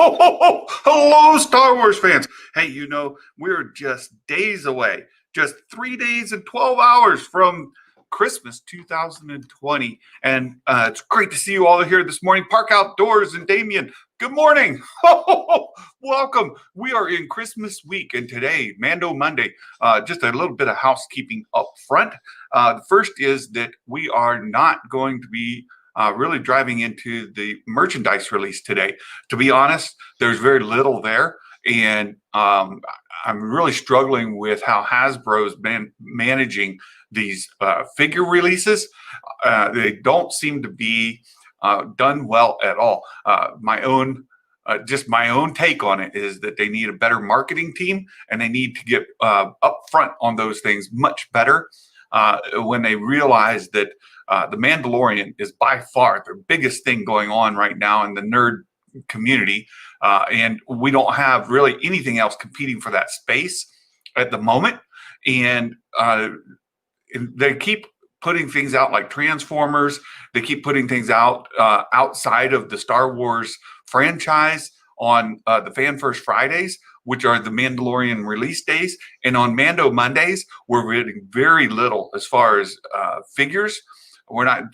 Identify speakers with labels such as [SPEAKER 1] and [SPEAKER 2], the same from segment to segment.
[SPEAKER 1] Hello, Star Wars fans. Hey, we're just days away, just 3 days and 12 hours from Christmas 2020. And it's great to see you all here this morning. Park Outdoors and Damien, good morning. Welcome. We are in Christmas week, and today, Mando Monday, just a little bit of housekeeping up front. The first is that we are not going to be really driving into the merchandise release today. To be honest, there's very little there, and I'm really struggling with how Hasbro's been managing these figure releases. They don't seem to be done well at all. My own take on it is that they need a better marketing team, and they need to get upfront on those things much better when they realize that the Mandalorian is by far the biggest thing going on right now in the nerd community. And we don't have really anything else competing for that space at the moment. And they keep putting things out like Transformers. They keep putting things out outside of the Star Wars franchise on the Fan First Fridays, which are the Mandalorian release days. And on Mando Mondays, we're getting very little as far as figures. We're not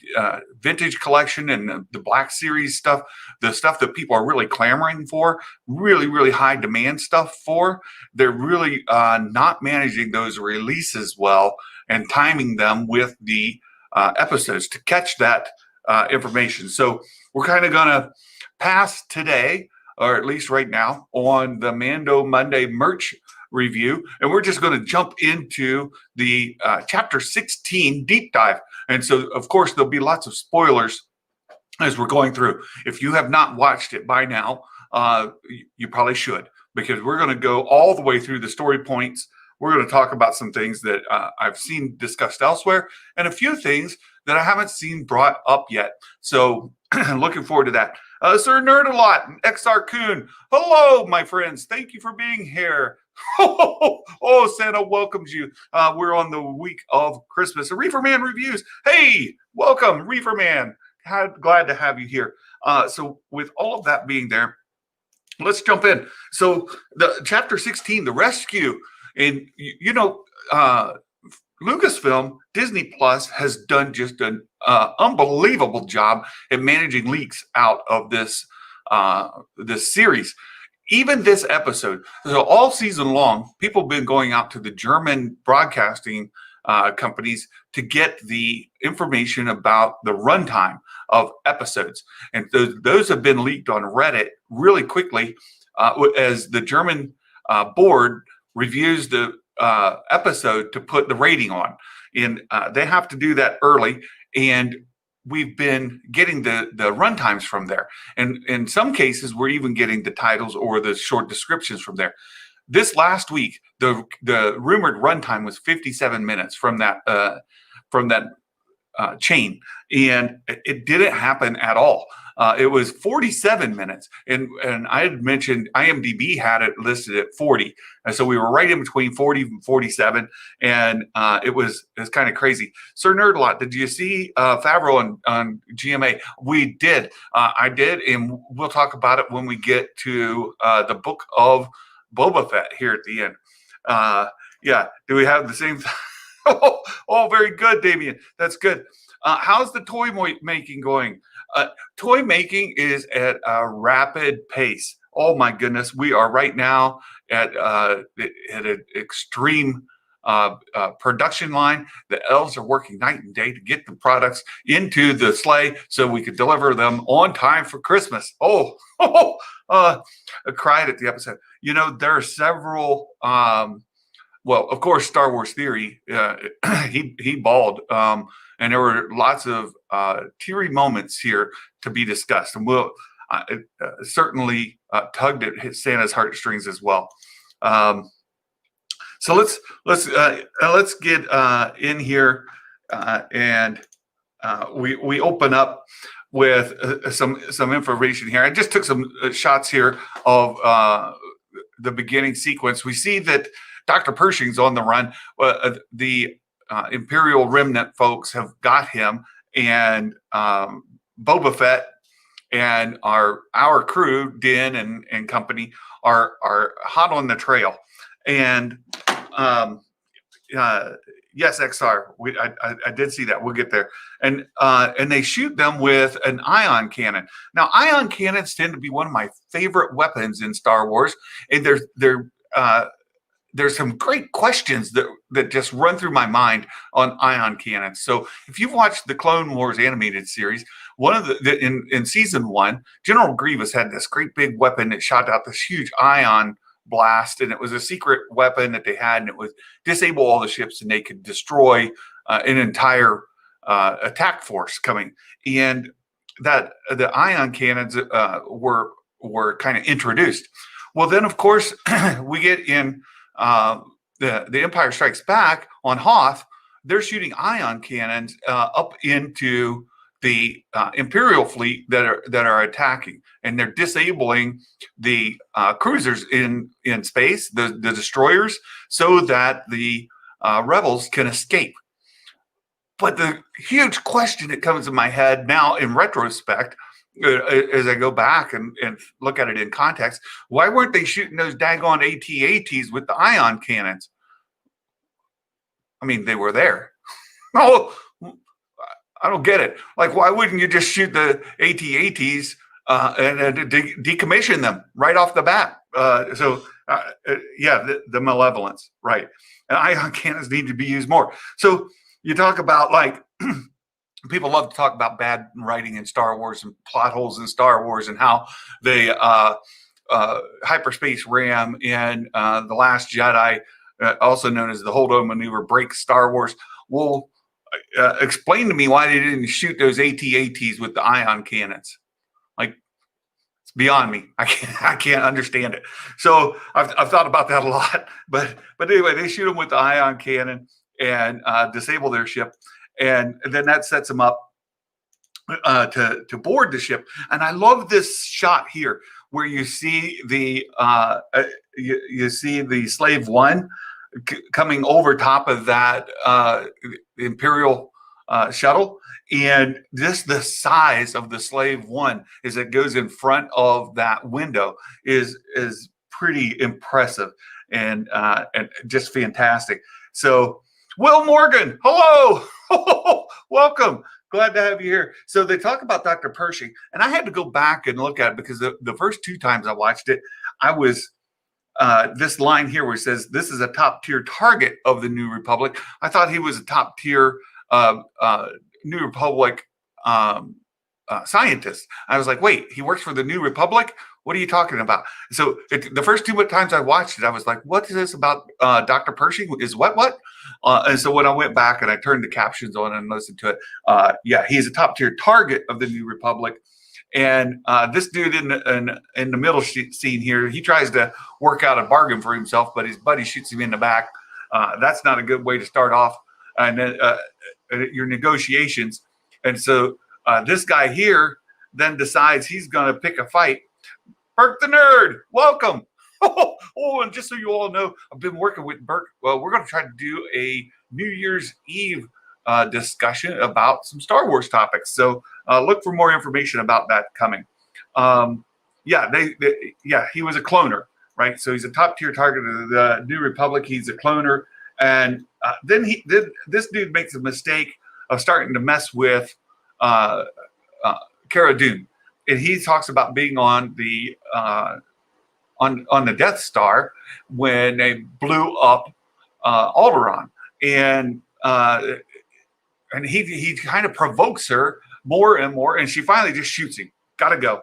[SPEAKER 1] vintage collection and the Black Series stuff, the stuff that people are really clamoring for, really, really high demand stuff for. They're really not managing those releases well and timing them with the episodes to catch that information. So we're kind of going to pass today, or at least right now, on the Mando Monday merch review, and we're just going to jump into the chapter 16 deep dive. And so, of course, there'll be lots of spoilers as we're going through. If you have not watched it by now, you probably should, because we're going to go all the way through the story points. We're going to talk about some things that I've seen discussed elsewhere, and a few things that I haven't seen brought up yet. So looking forward to that. Sir Nerd a Lot, XR Coon, hello, my friends. Thank you for being here. Oh, Santa welcomes you. We're on the week of Christmas. Reefer Man Reviews. Hey, welcome, Reefer Man. Glad to have you here. So with all of that being there, let's jump in. So the chapter 16, the rescue. And, Lucasfilm, Disney Plus has done just an unbelievable job at managing leaks out of this series. Even this episode, so all season long, people have been going out to the German broadcasting companies to get the information about the runtime of episodes. And those have been leaked on Reddit really quickly as the German board reviews the episode to put the rating on. And they have to do that early. And we've been getting the runtimes from there. And in some cases, we're even getting the titles or the short descriptions from there. This last week, the rumored runtime was 57 minutes from that chain. And it didn't happen at all. It was 47 minutes. And I had mentioned IMDb had it listed at 40. And so we were right in between 40 and 47. And it was kind of crazy. Sir Nerdlot, did you see Favreau on GMA? We did. I did. And we'll talk about it when we get to the Book of Boba Fett here at the end. Yeah. Do we have the same? Oh, very good, Damien. That's good. How's the toy making going? Toy making is at a rapid pace. Oh my goodness, we are right now at an extreme production line. The elves are working night and day to get the products into the sleigh so we could deliver them on time for Christmas. I cried at the episode. There are several. Well, of course, Star Wars Theory, he bawled. And there were lots of teary moments here to be discussed. And we'll certainly tugged at Santa's heartstrings as well. So let's get in here and we open up with some information here. I just took some shots here of the beginning sequence. We see that Dr. Pershing's on the run. The Imperial Remnant folks have got him, and Boba Fett and our crew, Din and company, are hot on the trail. And yes, XR, I did see that. We'll get there. And they shoot them with an ion cannon. Now, ion cannons tend to be one of my favorite weapons in Star Wars, and there's some great questions that just run through my mind on ion cannons. So if you've watched the Clone Wars animated series, one of in season 1, General Grievous had this great big weapon that shot out this huge ion blast, and it was a secret weapon that they had, and it would disable all the ships, and they could destroy an entire attack force coming. And that the ion cannons were kind of introduced. Well, then of course we get in the Empire Strikes Back on Hoth. They're shooting ion cannons up into the Imperial fleet that are attacking, and they're disabling the cruisers in space, the destroyers, so that the rebels can escape. But the huge question that comes in my head now, in retrospect, as I go back and look at it in context, why weren't they shooting those daggone AT-ATs with the ion cannons? I mean, they were there. Oh, I don't get it. Like, why wouldn't you just shoot the AT-ATs and decommission them right off the bat? Yeah, the malevolence, right? And ion cannons need to be used more. So you talk about, like, people love to talk about bad writing in Star Wars and plot holes in Star Wars, and how the hyperspace ram in The Last Jedi, also known as the Holdo maneuver, breaks Star Wars. Well, explain to me why they didn't shoot those AT-ATs with the ion cannons. Like, it's beyond me. I can't understand it. So I've thought about that a lot. But anyway, they shoot them with the ion cannon and disable their ship, and then that sets them up to board the ship. And I love this shot here where you see the you see the Slave One coming over top of that Imperial shuttle, and just the size of the Slave One as it goes in front of that window is pretty impressive and just fantastic. So, Will Morgan, hello, welcome. Glad to have you here. So they talk about Dr. Pershing, and I had to go back and look at it because the first 2 times I watched it, I was this line here where it says, "This is a top tier target of the New Republic." I thought he was a top tier New Republic scientist. I was like, wait, he works for the New Republic? What are you talking about? So the first 2 times I watched it, I was like, what is this about Dr. Pershing? Is what? And so when I went back and I turned the captions on and listened to it, yeah, he's a top tier target of the New Republic. And this dude in the middle scene here, he tries to work out a bargain for himself, but his buddy shoots him in the back. That's not a good way to start off your negotiations. And so this guy here then decides he's going to pick a fight. Burke the Nerd, welcome. Oh, and just so you all know, I've been working with Burke. Well, we're going to try to do a New Year's Eve discussion about some Star Wars topics. So look for more information about that coming. Yeah, he was a cloner, right? So he's a top tier target of the New Republic. He's a cloner, and then this dude makes a mistake of starting to mess with Cara Dune, and he talks about being on the on the Death Star when they blew up Alderaan, and he kind of provokes her more and more, and she finally just shoots him. Gotta go.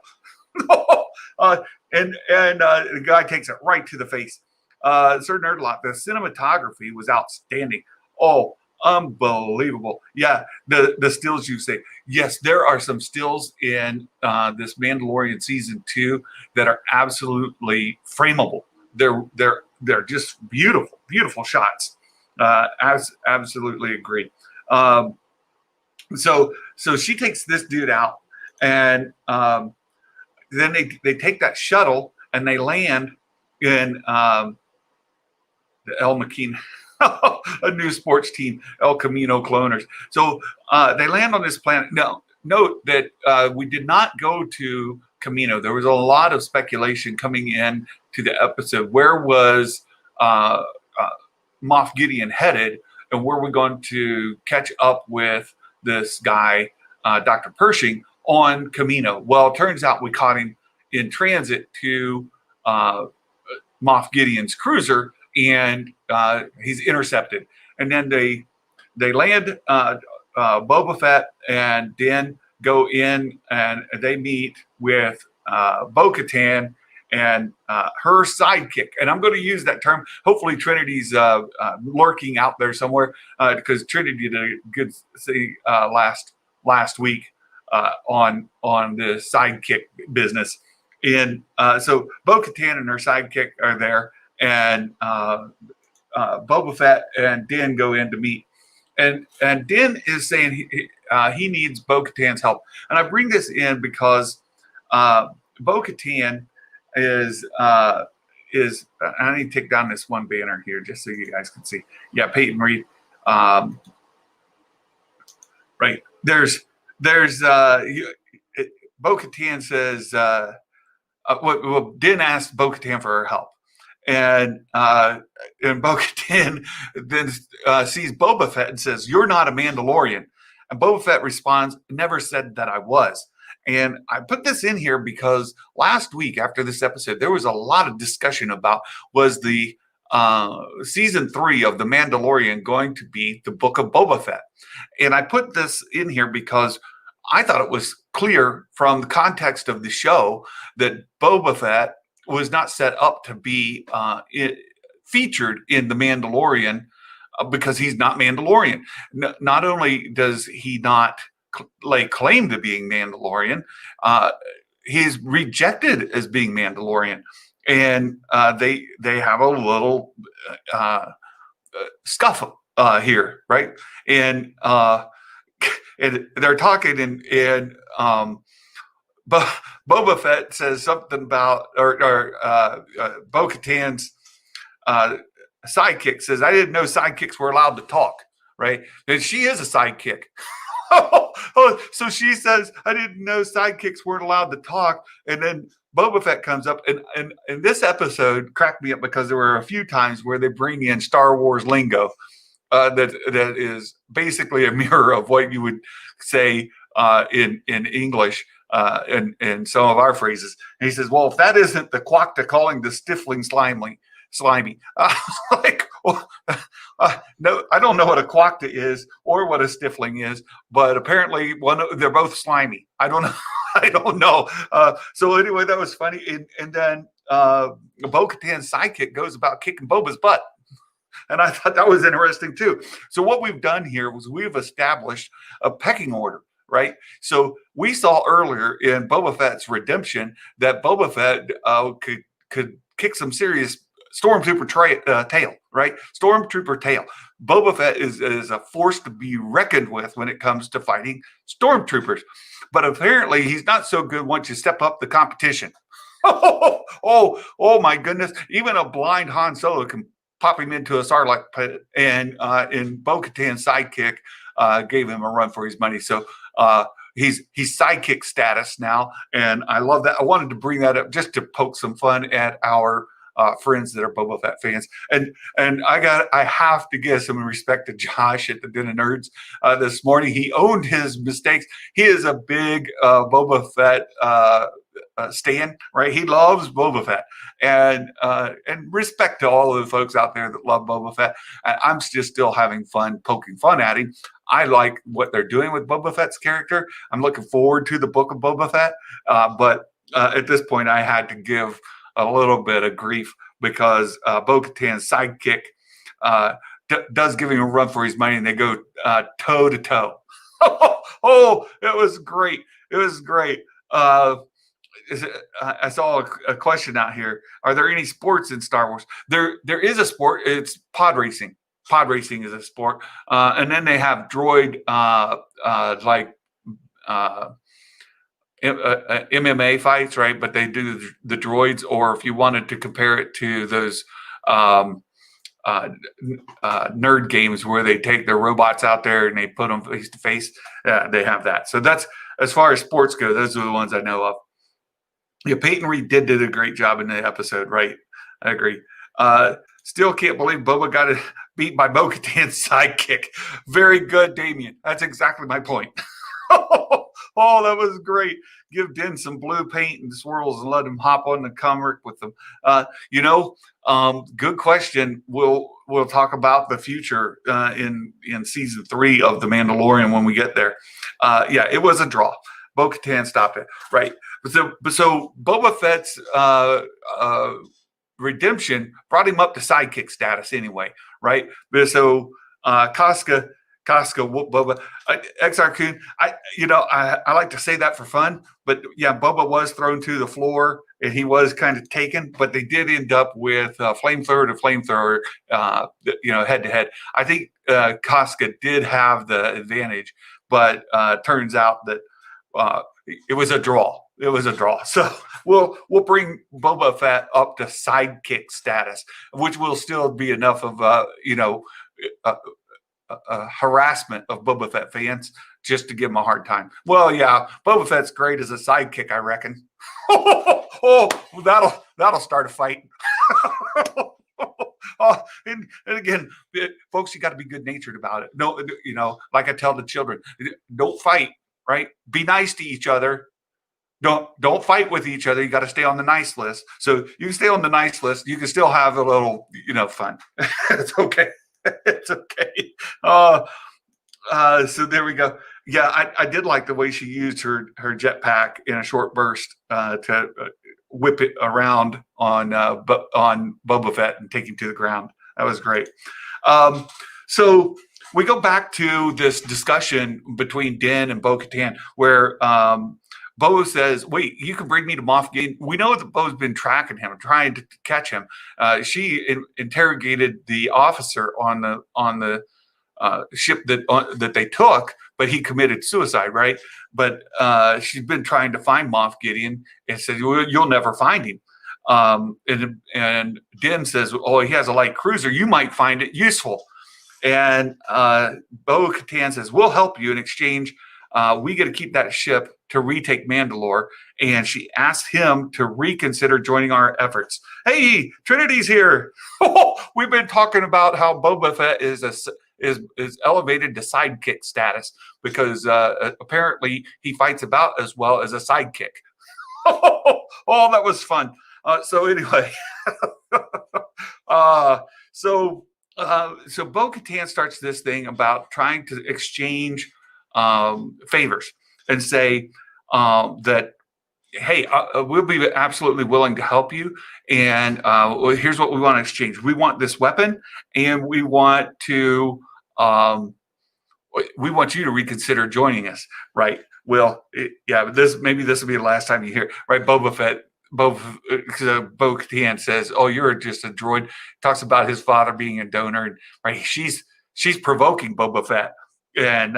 [SPEAKER 1] And the guy takes it right to the face. Sir Nerdlot, the cinematography was outstanding. Oh, unbelievable. Yeah, the stills you say. Yes, there are some stills in this Mandalorian season 2 that are absolutely frameable. They're just beautiful, beautiful shots. Absolutely agree. So she takes this dude out, and then they take that shuttle and they land in the El Maquin, a new sports team, El Camino Cloners. So they land on this planet. Now, note that we did not go to Kamino. There was a lot of speculation coming in to the episode. Where was Moff Gideon headed, and were we going to catch up with this guy, Dr. Pershing, on Kamino? Well, it turns out we caught him in transit to Moff Gideon's cruiser, and he's intercepted. And then they land. Boba Fett and Din go in, and they meet with Bo-Katan and her sidekick. And I'm going to use that term. Hopefully Trinity's lurking out there somewhere, because Trinity did a good thing last week on the sidekick business. And so Bo-Katan and her sidekick are there, and Boba Fett and Din go in to meet. And Din is saying he needs Bo-Katan's help. And I bring this in because Bo-Katan is I need to take down this one banner here just so you guys can see. Yeah, Peyton Reed. Right. There's Bo-Katan says Din asked Bo-Katan for her help. And Bo-Katan then sees Boba Fett and says, "You're not a Mandalorian." And Boba Fett responds, "Never said that I was." And I put this in here because last week after this episode, there was a lot of discussion about, was the season 3 of The Mandalorian going to be the Book of Boba Fett? And I put this in here because I thought it was clear from the context of the show that Boba Fett was not set up to be featured in The Mandalorian because he's not Mandalorian. Not only does he not claim to being Mandalorian, he's rejected as being Mandalorian. And they have a little scuffle here, right? And they're talking, and Boba Fett says something about, or Bo-Katan's sidekick says, "I didn't know sidekicks were allowed to talk," right? And she is a sidekick. So she says, "I didn't know sidekicks weren't allowed to talk." And then Boba Fett comes up, and this episode cracked me up because there were a few times where they bring in Star Wars lingo that is basically a mirror of what you would say in English. And some of our phrases. And he says, "Well, if that isn't the quacta calling the stifling slimy." Like, well, no, I don't know what a quacta is or what a stifling is, but apparently they're both slimy. I don't know. I don't know. So anyway, that was funny. And then Bo-Katan's sidekick goes about kicking Boba's butt. And I thought that was interesting too. So what we've done here was we've established a pecking order. Right. So we saw earlier in Boba Fett's redemption that Boba Fett could kick some serious stormtrooper tail. Right. Stormtrooper tail. Boba Fett is a force to be reckoned with when it comes to fighting stormtroopers. But apparently he's not so good once you step up the competition. Oh, my goodness. Even a blind Han Solo can pop him into a Sarlacc pit. And in Bo-Katan's sidekick gave him a run for his money. So he's sidekick status now, and I love that. I wanted to bring that up just to poke some fun at our friends that are Boba Fett fans, and I have to give some respect to Josh at the Den of Nerds this morning. He owned his mistakes. He is a big Boba Fett stan, right? He loves Boba Fett, and respect to all of the folks out there that love Boba Fett. I'm just still having fun poking fun at him. I like what they're doing with Boba Fett's character. I'm looking forward to the Book of Boba Fett, but at this point, I had to give a little bit of grief because Bo-Katan's sidekick does give him a run for his money, and they go toe to toe. Oh, it was great! It was great. I saw a question out here. Are there any sports in Star Wars? There is a sport. It's pod racing. Pod racing is a sport. And then they have droid MMA fights, right? But they do the droids, or if you wanted to compare it to those nerd games where they take their robots out there and they put them face to face, they have that. So that's as far as sports go, those are the ones I know of. Yeah, Peyton Reed did a great job in the episode, right? I agree. Still can't believe Boba got it beat by Bo-Katan's sidekick. Very good, Damien. That's exactly my point. Oh, that was great. Give Din some blue paint and swirls and let him hop on the comic with them. Good question. We'll talk about the future in season 3 of The Mandalorian when we get there. Yeah, it was a draw. Bo-Katan stopped it, right? So Boba Fett's redemption brought him up to sidekick status anyway, right? So Casca Boba, XR Coon. I like to say that for fun, but yeah, Boba was thrown to the floor and he was kind of taken, but they did end up with flamethrower to flamethrower, head to head. I think Casca did have the advantage, but turns out that it was a draw. It was a draw. So we'll bring Boba Fett up to sidekick status, which will still be enough of harassment of Boba Fett fans just to give him a hard time. Well, yeah, Boba Fett's great as a sidekick, I reckon. That'll start a fight. And again, folks, you got to be good natured about it. No, like I tell the children, don't fight. Right? Be nice to each other. Don't fight with each other. You got to stay on the nice list. So you can stay on the nice list. You can still have a little, fun. It's okay. It's okay. So there we go. Yeah, I did like the way she used her jetpack in a short burst to whip it around on Boba Fett and take him to the ground. That was great. So we go back to this discussion between Din and Bo-Katan where Bo says, wait, you can bring me to Moff Gideon. We know that Bo's been tracking him, trying to catch him. She interrogated the officer on the ship that they took, but he committed suicide, right? But she's been trying to find Moff Gideon and said, well, you'll never find him. And Din says, oh, he has a light cruiser. You might find it useful. And Bo-Katan says, we'll help you in exchange. We get to keep that ship to retake Mandalore. And she asked him to reconsider joining our efforts. Hey, Trinity's here. We've been talking about how Boba Fett is elevated to sidekick status because apparently he fights about as well as a sidekick. Oh, that was fun. So anyway, so Bo-Katan starts this thing about trying to exchange favors and say that, hey, we'll be absolutely willing to help you. And here's what we want to exchange. We want this weapon, and we want you to reconsider joining us, right? Well, maybe this will be the last time you hear it, right? Bo-Katan says, "Oh, you're just a droid." Talks about his father being a donor, and right, she's provoking Boba Fett, and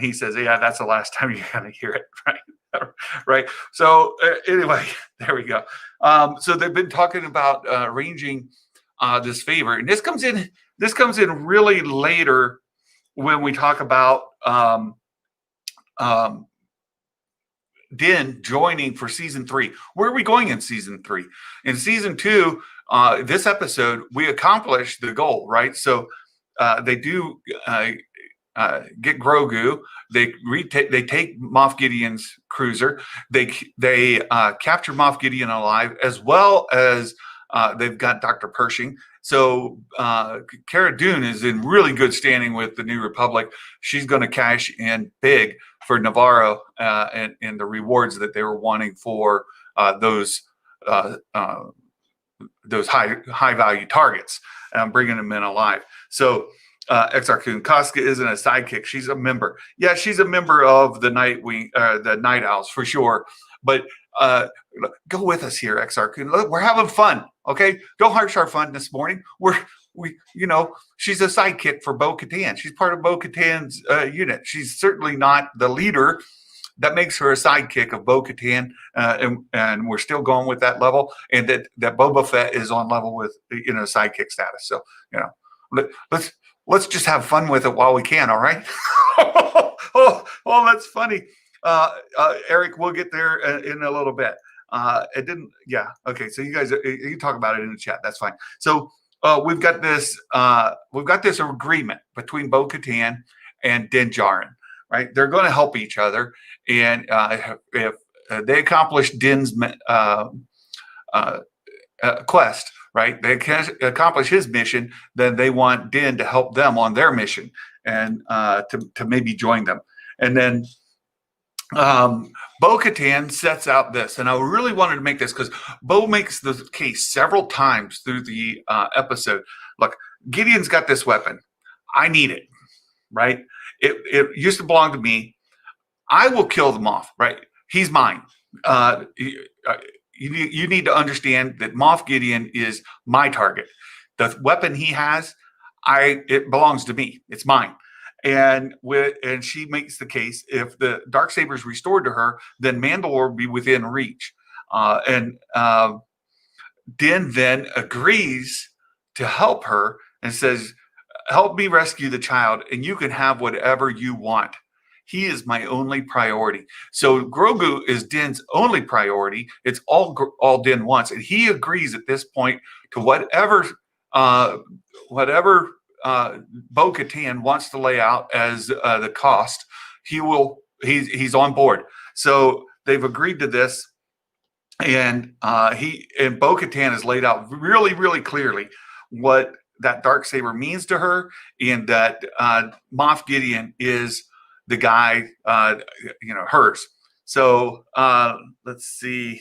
[SPEAKER 1] he says, "Yeah, that's the last time you're gonna hear it." Right, right. So anyway, there we go. So they've been talking about arranging this favor, and this comes in really later when we talk about Din joining for season 3. Where are we going in season 3? In season 2, this episode, we accomplished the goal, right? So they do get Grogu. They take Moff Gideon's cruiser. They capture Moff Gideon alive, as well as they've got Dr. Pershing. So Cara Dune is in really good standing with the New Republic. She's going to cash in big for Navarro and the rewards that they were wanting for those high value targets, bringing them in alive. So XR Coon Casca isn't a sidekick; she's a member. Yeah, she's a member of the the Night Owls for sure. But go with us here, XR Coon. We're having fun, okay? Don't harsh our fun this morning. She's a sidekick for Bo-Katan. She's part of Bo-Katan's unit. She's certainly not the leader. That makes her a sidekick of Bo-Katan, and we're still going with that level. And that Boba Fett is on level with sidekick status. So let's just have fun with it while we can. All right. Oh, that's funny. Eric, we'll get there in a little bit. It didn't. Yeah. Okay. So you guys, you can talk about it in the chat. That's fine. So we've got this. We've got this agreement between Bo-Katan and Din Djarin. Right. They're going to help each other, and if they accomplish Din's quest, right? They can accomplish his mission. Then they want Din to help them on their mission and to maybe join them. And then Bo-Katan sets out this, and I really wanted to make this because Bo makes the case several times through the episode. Look, Gideon's got this weapon. I need it, right? It used to belong to me. I will kill them off, right? He's mine. You need to understand that Moff Gideon is my target. The weapon he has, it belongs to me. It's mine. And she makes the case, if the Darksaber is restored to her, then Mandalore will be within reach. And Din then agrees to help her and says, help me rescue the child, and you can have whatever you want. He is my only priority. So Grogu is Din's only priority. It's all Din wants, and he agrees at this point to whatever Bo-Katan wants to lay out as the cost. He's on board. So they've agreed to this, and Bo-Katan has laid out really, really clearly what that Darksaber means to her, and that Moff Gideon is the guy, hers. So let's see.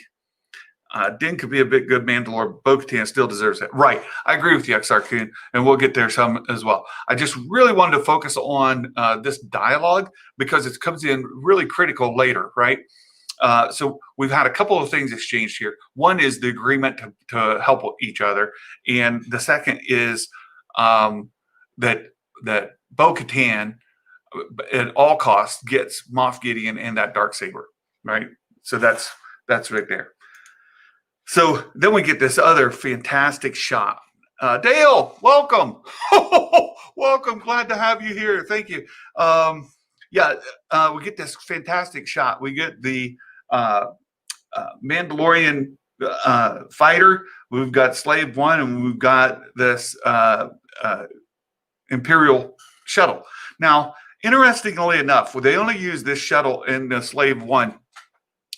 [SPEAKER 1] Din could be a bit good Mandalore. Bo-Katan still deserves it. Right. I agree with you, Exarchon, and we'll get there some as well. I just really wanted to focus on this dialogue because it comes in really critical later, right? So we've had a couple of things exchanged here. One is the agreement to help each other, and the second is that Bo-Katan at all costs gets Moff Gideon and that Darksaber, right? So that's right there. So then we get this other fantastic shot. Dale, welcome. Welcome. Glad to have you here. Thank you. We get this fantastic shot. We get the Mandalorian fighter. We've got Slave One, and we've got this Imperial shuttle. Now, interestingly enough, they only use this shuttle in the Slave One.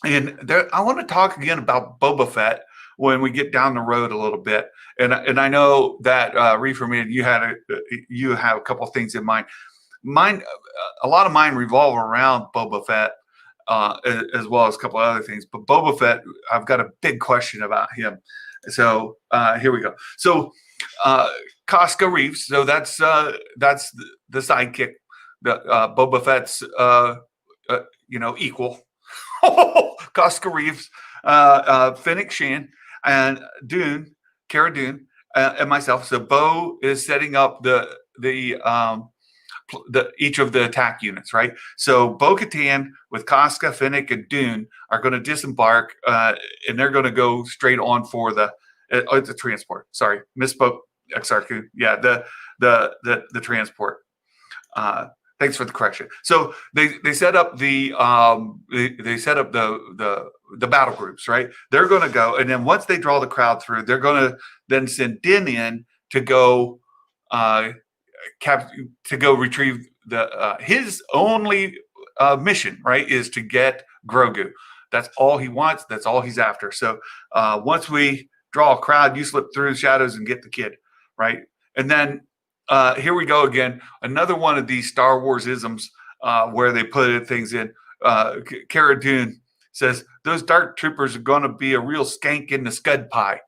[SPEAKER 1] And I want to talk again about Boba Fett when we get down the road a little bit. And I know that Reefer Man, you have a couple of things in mind. A lot of mine revolve around Boba Fett, as well as a couple of other things. But Boba Fett, I've got a big question about him. So here we go. So Casca Reeves. So that's the sidekick. Boba Fett's equal. Casca Reeves, Fennec Shan, and Cara Dune, and myself. So Bo is setting up each of the attack units, right? So Bo-Katan with Casca, Fennec, and Dune are going to disembark, and they're going to go straight on for the transport. Sorry, misspoke. Exarchon. Yeah, the transport. Thanks for the correction. So they set up the battle groups, right? They're going to go, and then once they draw the crowd through, they're going to then send Din in to go retrieve his only mission, right? Is to get Grogu. That's all he wants. That's all he's after. So once we draw a crowd, you slip through the shadows and get the kid, right? And then here we go again. Another one of these Star Wars isms where they put things in. Cara Dune says, those dark troopers are going to be a real skank in the scud pie.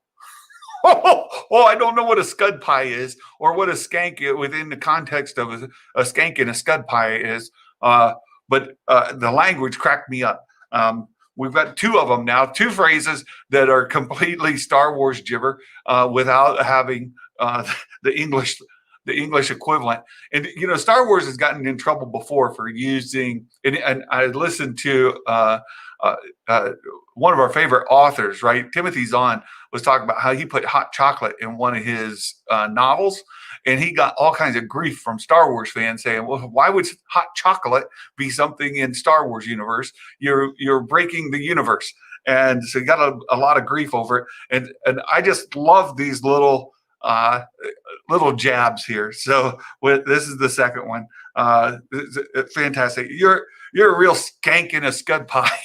[SPEAKER 1] I don't know what a scud pie is or what a skank within the context of a skank in a scud pie is. But the language cracked me up. We've got two of them now, two phrases that are completely Star Wars gibber without having the English equivalent. And, Star Wars has gotten in trouble before for using, and I listened to uh, uh, one of our favorite authors, right? Timothy Zahn was talking about how he put hot chocolate in one of his novels, and he got all kinds of grief from Star Wars fans saying, "Well, why would hot chocolate be something in Star Wars universe? You're breaking the universe." And so he got a lot of grief over it. And I just love these little jabs here. So this is the second one. Fantastic. You're a real skank in a scud pie.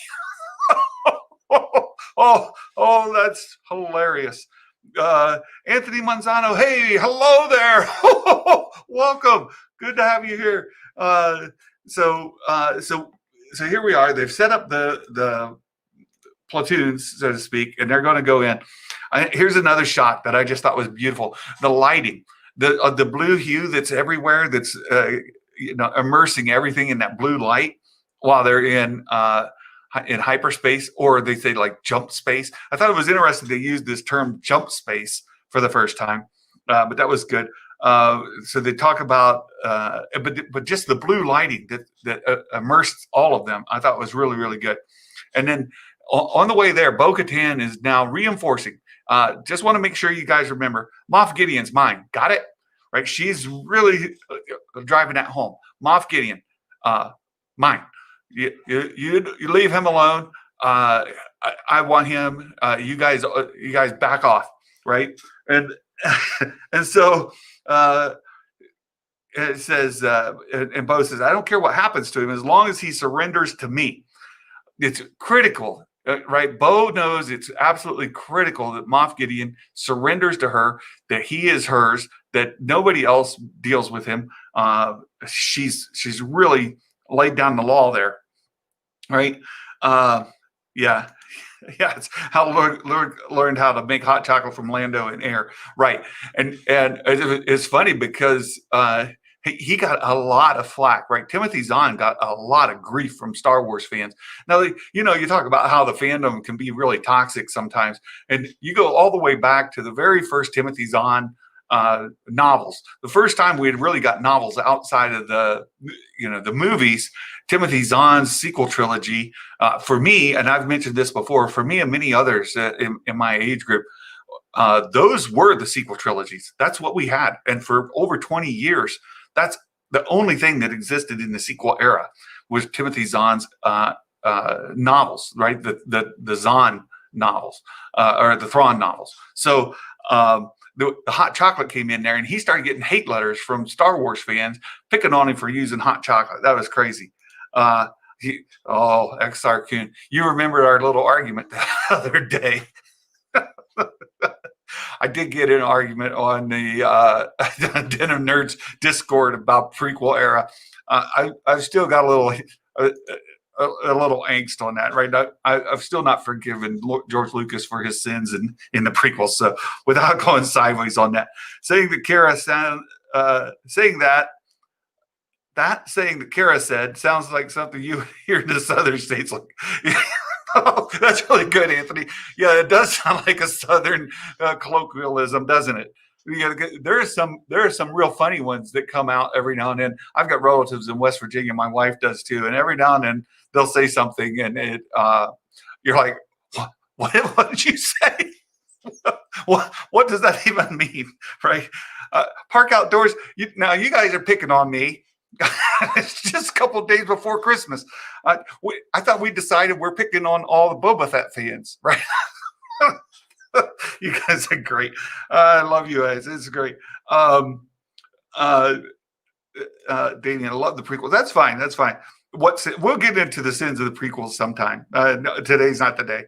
[SPEAKER 1] oh, that's hilarious. Anthony Manzano, hey, hello there. Welcome. Good to have you here. So here we are. They've set up the platoons, so to speak, and they're going to go in. Here's another shot that I just thought was beautiful. The lighting, the blue hue that's everywhere, that's immersing everything in that blue light while they're in hyperspace, or they say like jump space. I thought it was interesting they used this term jump space for the first time, but that was good. So they talk about, but just the blue lighting that immersed all of them, I thought was really, really good. And then on the way there, Bo-Katan is now reinforcing. Just want to make sure you guys remember, Moff Gideon's mine. Got it? Right? She's really driving that home. Moff Gideon, mine. You leave him alone. I want him. You guys back off, right? And and so it says, and Bo says, I don't care what happens to him as long as he surrenders to me. It's critical, right? Bo knows it's absolutely critical that Moff Gideon surrenders to her, that he is hers, that nobody else deals with him. She's really laid down the law there, right? Yeah. It's how Lord learned how to make hot chocolate from Lando and air, right? And it's funny because he got a lot of flack, right? Timothy Zahn got a lot of grief from Star Wars fans. Now, you talk about how the fandom can be really toxic sometimes, and you go all the way back to the very first Timothy Zahn novels. The first time we had really got novels outside of the movies, Timothy Zahn's sequel trilogy, for me, and I've mentioned this before, for me and many others in my age group, those were the sequel trilogies. That's what we had. And for over 20 years, that's the only thing that existed in the sequel era was Timothy Zahn's novels, right? The Zahn novels, or the Thrawn novels. So the hot chocolate came in there, and he started getting hate letters from Star Wars fans picking on him for using hot chocolate. That was crazy. Xar Kun, you remember our little argument the other day. I did get in an argument on the Den of Nerds Discord about prequel era. I've still got a little angst on that, right? I've still not forgiven George Lucas for his sins in the prequels. So without going sideways on that, saying that Kara said sounds like something you hear in the southern states. Like, oh, that's really good, Anthony. Yeah, it does sound like a southern colloquialism, doesn't it? There are some real funny ones that come out every now and then. I've got relatives in West Virginia. My wife does too, and every now and then they'll say something, and you're like, what did you say? what does that even mean, right? Park outdoors. Now you guys are picking on me. It's just a couple of days before Christmas. I thought we decided we're picking on all the Boba Fett fans, right? You guys are great. I love you guys. It's great. Damien, I love the prequels. That's fine. We'll get into the sins of the prequels sometime. Today's not the day.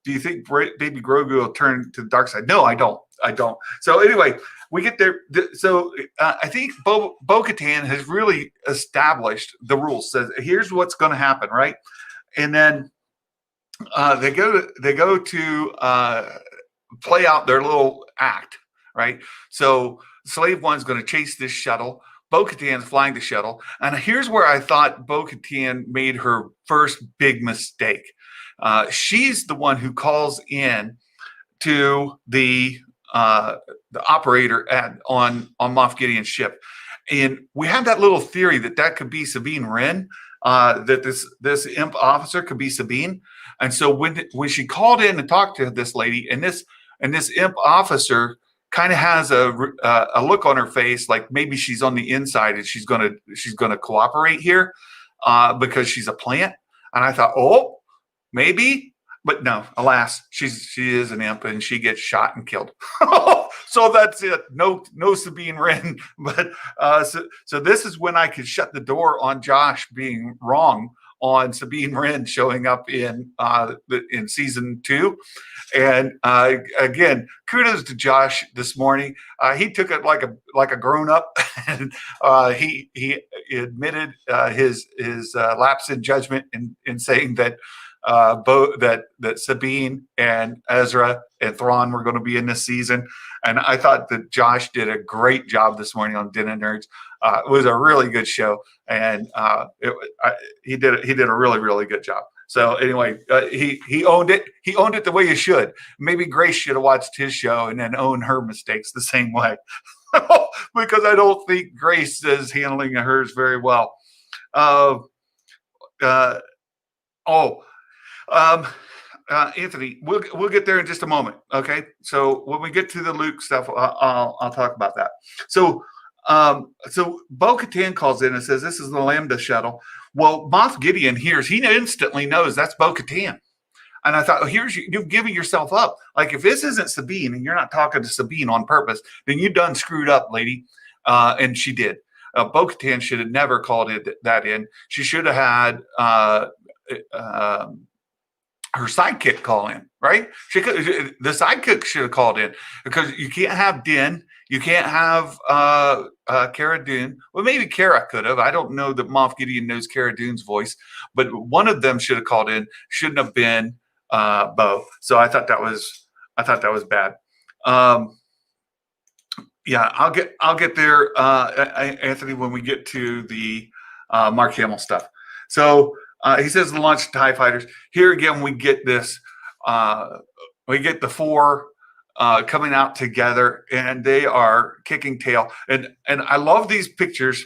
[SPEAKER 1] Do you think Baby Grogu will turn to the dark side? No, I don't. So anyway, we get there. So I think Bo-Katan has really established the rules. Says here's what's going to happen, right? And then they go to play out their little act, right? So Slave One's going to chase this shuttle. Bo-Katan's flying the shuttle. And here's where I thought Bo-Katan made her first big mistake. She's the one who calls in to the operator on Moff Gideon's ship. And we have that little theory that could be Sabine Wren. that this imp officer could be Sabine. And so when she called in and talked to this lady, and this imp officer kind of has a look on her face like maybe she's on the inside and she's gonna cooperate here because she's a plant. And I thought, oh, maybe. But no, alas, she is an imp and she gets shot and killed. So that's it. No Sabine Wren. But so this is when I could shut the door on Josh being wrong on Sabine Wren showing up in season 2. And again, kudos to Josh this morning. He took it like a grown up, and he admitted his lapse in judgment in saying that that Sabine and Ezra and Thrawn were going to be in this season. And I thought that Josh did a great job this morning on Den of Nerds. It was a really good show, and he did a really, really good job. So anyway, he owned it. He owned it the way you should. Maybe Grace should have watched his show and then own her mistakes the same way, because I don't think Grace is handling hers very well. Anthony, we'll get there in just a moment. Okay, so when we get to the Luke stuff, I'll talk about that. So Bo-Katan calls in and says, "This is the Lambda shuttle." Well, Moff Gideon hears, he instantly knows that's Bo-Katan. And I thought, oh, you've given yourself up. Like, if this isn't Sabine and you're not talking to Sabine on purpose, then you done screwed up, lady. And she did. Bo-Katan should have never called that in. She should have had her sidekick call in, right? The sidekick should have called in, because you can't have Din. You can't have Cara Dune. Well, maybe Cara could have. I don't know that Moff Gideon knows Cara Dune's voice, but one of them should have called in. Shouldn't have been Bo. So I thought that was bad. Yeah, I'll get there, Anthony, when we get to the Mark Hamill stuff. So he says the launch TIE fighters. Here again, we get this. We get the 4 coming out together, and they are kicking tail. And I love these pictures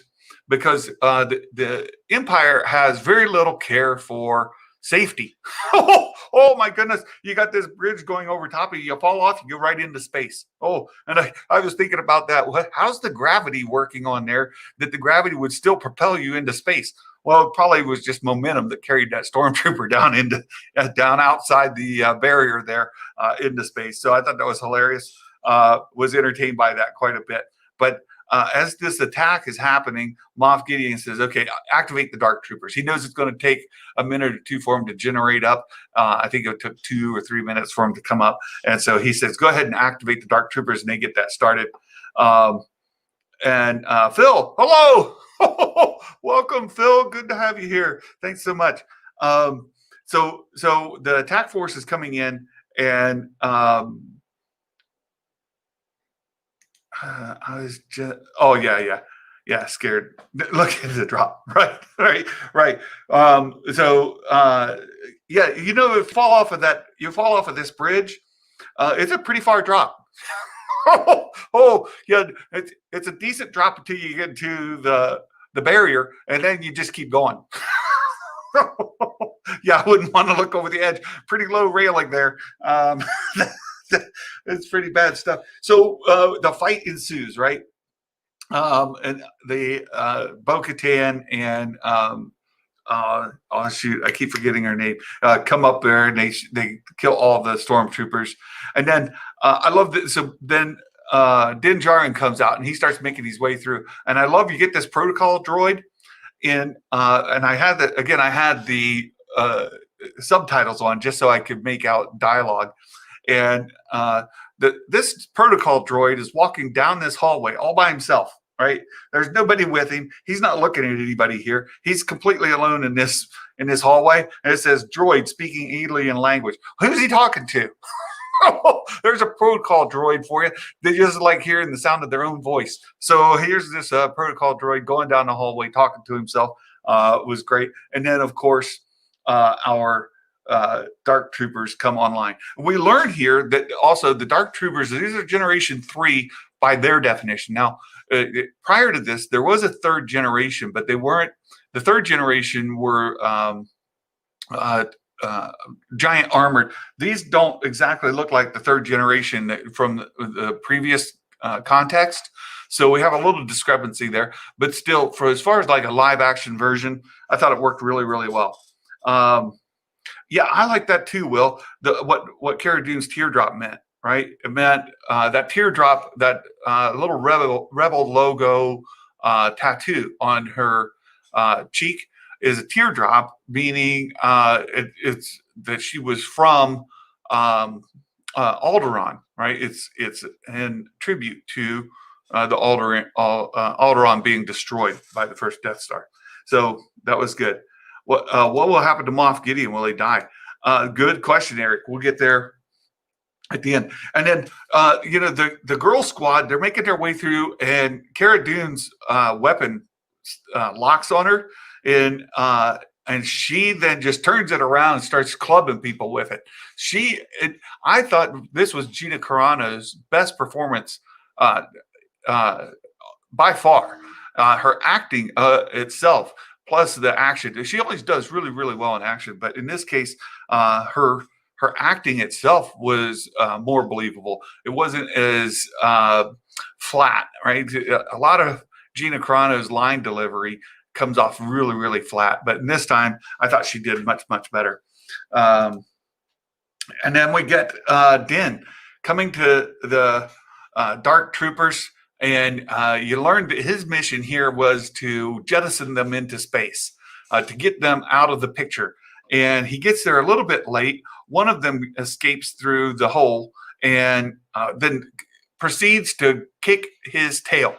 [SPEAKER 1] because the Empire has very little care for safety. Oh my goodness, you got this bridge going over top of you. You fall off, you go right into space. Oh, and I was thinking about that. How's the gravity working on there that the gravity would still propel you into space? Well, it probably was just momentum that carried that stormtrooper down outside the barrier there into space. So I thought that was hilarious. Was entertained by that quite a bit. But as this attack is happening, Moff Gideon says, "Okay, activate the Dark Troopers." He knows it's going to take a minute or two for him to generate up. I think it took 2 or 3 minutes for him to come up, and so he says, "Go ahead and activate the Dark Troopers," and they get that started. And Phil, hello. Welcome, Phil. Good to have you here. Thanks so much. So the attack force is coming in, and I was just, scared. Look at the drop. Right. You fall off of that. You fall off of this bridge. It's a pretty far drop. It's a decent drop until you get to the barrier, and then you just keep going. Yeah, I wouldn't want to look over the edge. Pretty low railing there. It's pretty bad stuff. So the fight ensues, right? And the Bo-Katan and I keep forgetting her name. Come up there and they kill all the stormtroopers, and then I love that. So then Din Djarin comes out and he starts making his way through, and I love you get this protocol droid in, and I had the subtitles on just so I could make out dialogue, and this protocol droid is walking down this hallway all by himself. Right? There's nobody with him. He's not looking at anybody here. He's completely alone in this hallway. And it says droid speaking alien language. Who's he talking to? There's a protocol droid for you. They just like hearing the sound of their own voice. So here's this protocol droid going down the hallway talking to himself. It was great. And then of course our Dark Troopers come online. We learned here that also the Dark Troopers, these are Generation 3 by their definition. Now, prior to this, there was a 3rd generation, but they weren't The third generation were uh, giant armored. These don't exactly look like the third generation from the previous context. So we have a little discrepancy there, but still, for as far as like a live action version, I thought it worked really, really well. Yeah, I like that too, Will. What Cara Dune's teardrop meant, right? It meant that teardrop, that little rebel logo tattoo on her cheek is a teardrop, meaning it's that she was from Alderaan, right? It's in tribute to the Alderaan being destroyed by the first Death Star. So that was good. What will happen to Moff Gideon? Will he die? Good question, Eric. We'll get there at the end. And then, the girl squad, they're making their way through, and Cara Dune's weapon locks on her, and she then just turns it around and starts clubbing people with it. I thought this was Gina Carano's best performance by far. Her acting itself, plus the action. She always does really, really well in action, but in this case, her acting itself was more believable. It wasn't as flat, right? A lot of Gina Carano's line delivery comes off really, really flat, but in this time, I thought she did much, much better. And then we get Din coming to the Dark Troopers. And you learned that his mission here was to jettison them into space, to get them out of the picture. And he gets there a little bit late. One of them escapes through the hole and then proceeds to kick his tail.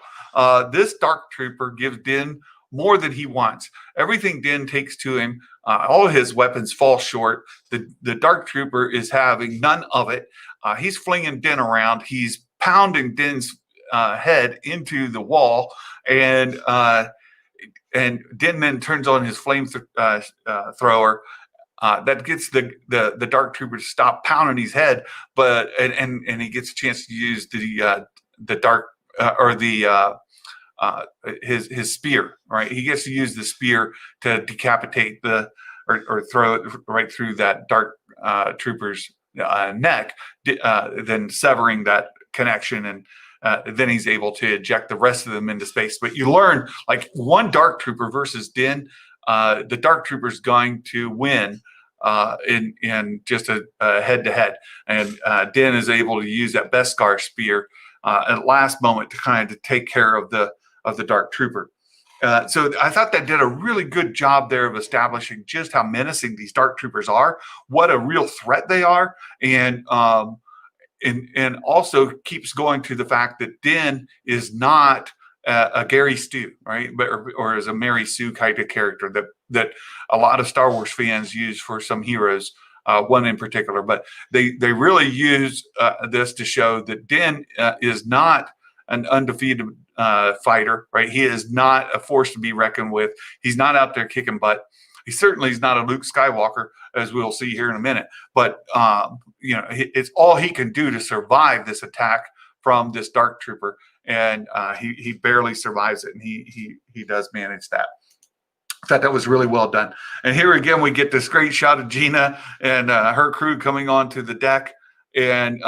[SPEAKER 1] This Dark Trooper gives Din more than he wants. Everything Din takes to him, all of his weapons fall short. The Dark Trooper is having none of it. He's flinging Din around. He's pounding Din's head into the wall, and Din then turns on his flame thrower. That gets the Dark Trooper to stop pounding his head, but and he gets a chance to use the dark or the his spear. Right, he gets to use the spear to decapitate or throw it right through that Dark Trooper's neck, then severing that connection, and then he's able to eject the rest of them into space. But you learn, like, one Dark Trooper versus Din, the Dark Trooper's going to win in just a head-to-head. And Din is able to use that Beskar spear at last moment to kind of take care of the Dark Trooper. So I thought that did a really good job there of establishing just how menacing these Dark Troopers are, what a real threat they are, and also keeps going to the fact that Din is not a Gary Stu, right? Or is a Mary Sue kind of character that a lot of Star Wars fans use for some heroes, one in particular. But they really use this to show that Din is not an undefeated fighter, right? He is not a force to be reckoned with. He's not out there kicking butt. He certainly is not a Luke Skywalker, as we'll see here in a minute. But it's all he can do to survive this attack from this Dark Trooper, and he barely survives it, and he does manage that. I thought that was really well done. And here again, we get this great shot of Gina and her crew coming onto the deck, and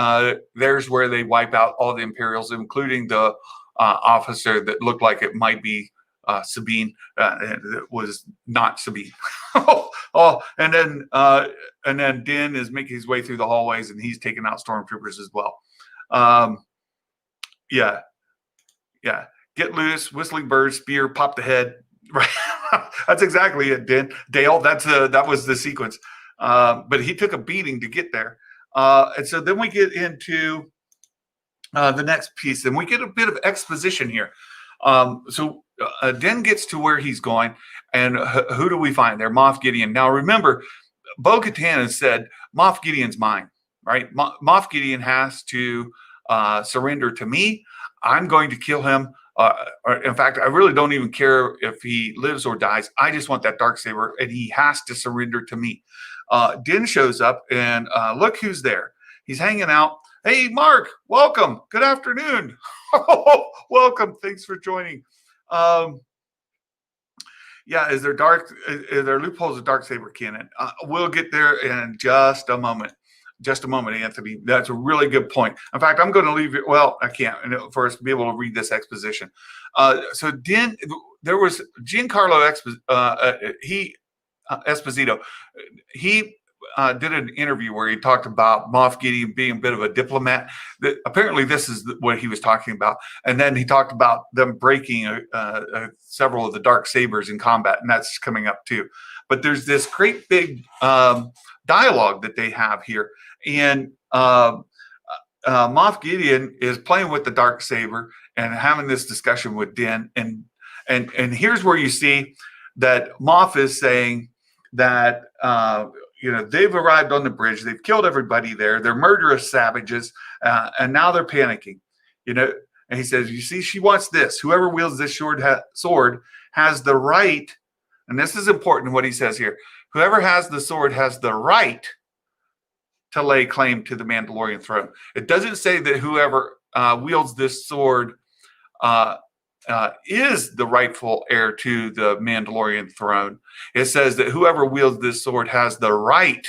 [SPEAKER 1] there's where they wipe out all the Imperials, including the officer that looked like it might be Sabine. It was not Sabine. And then Din is making his way through the hallways, and he's taking out stormtroopers as well. Yeah. Get loose, whistling bird, spear, pop the head. Right. That's exactly it, Dale. That was the sequence. But he took a beating to get there. And so then we get into the next piece, and we get a bit of exposition here. So Din gets to where he's going, and who do we find there? Moff Gideon. Now remember, Bo-Katan has said Moff Gideon's mine, right? Moff Gideon has to surrender to me. I'm going to kill him. In fact, I really don't even care if he lives or dies. I just want that Darksaber, and he has to surrender to me. Din shows up, and look who's there. He's hanging out. Hey, Mark, welcome. Good afternoon. Welcome. Thanks for joining. Yeah, is there loopholes of dark saber canon? We'll get there in just a moment. Just a moment, Anthony. That's a really good point. In fact, I'm going to leave it. Well, I can't for us to be able to read this exposition. So there was Giancarlo Esposito. He did an interview where he talked about Moff Gideon being a bit of a diplomat. Apparently, this is what he was talking about. And then he talked about them breaking several of the dark sabers in combat, and that's coming up too. But there's this great big dialogue that they have here, and Moff Gideon is playing with the dark saber and having this discussion with Din, and here's where you see that Moff is saying that they've arrived on the bridge, they've killed everybody there, they're murderous savages, and now they're panicking. And he says, you see, she wants this. Whoever wields this sword has the right, and this is important what he says here, whoever has the sword has the right to lay claim to the Mandalorian throne. It doesn't say that whoever wields this sword is the rightful heir to the Mandalorian throne. It says that whoever wields this sword has the right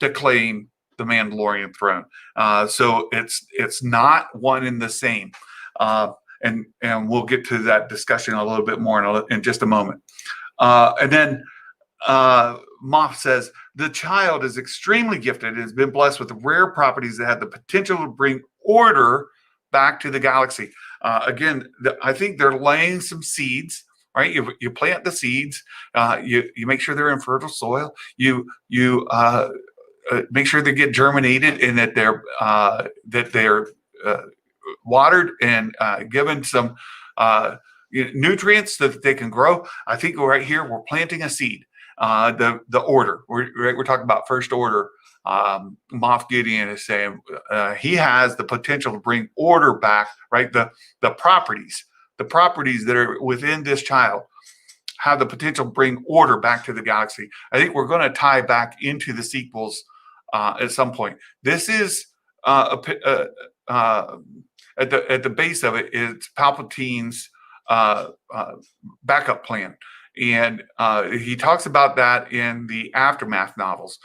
[SPEAKER 1] to claim the Mandalorian throne. So it's not one and the same. And we'll get to that discussion a little bit more in just a moment. And then Moff says, the child is extremely gifted and has been blessed with rare properties that have the potential to bring order back to the galaxy. Again, I think they're laying some seeds, right? You plant the seeds, you make sure they're in fertile soil, you make sure they get germinated and that they're watered and given some nutrients so that they can grow. I think right here we're planting a seed. The order we're talking about first order. Moff Gideon is saying he has the potential to bring order back, right? The properties that are within this child have the potential to bring order back to the galaxy. I think we're going to tie back into the sequels at some point. This is at the base of it is Palpatine's backup plan. And he talks about that in the Aftermath novels.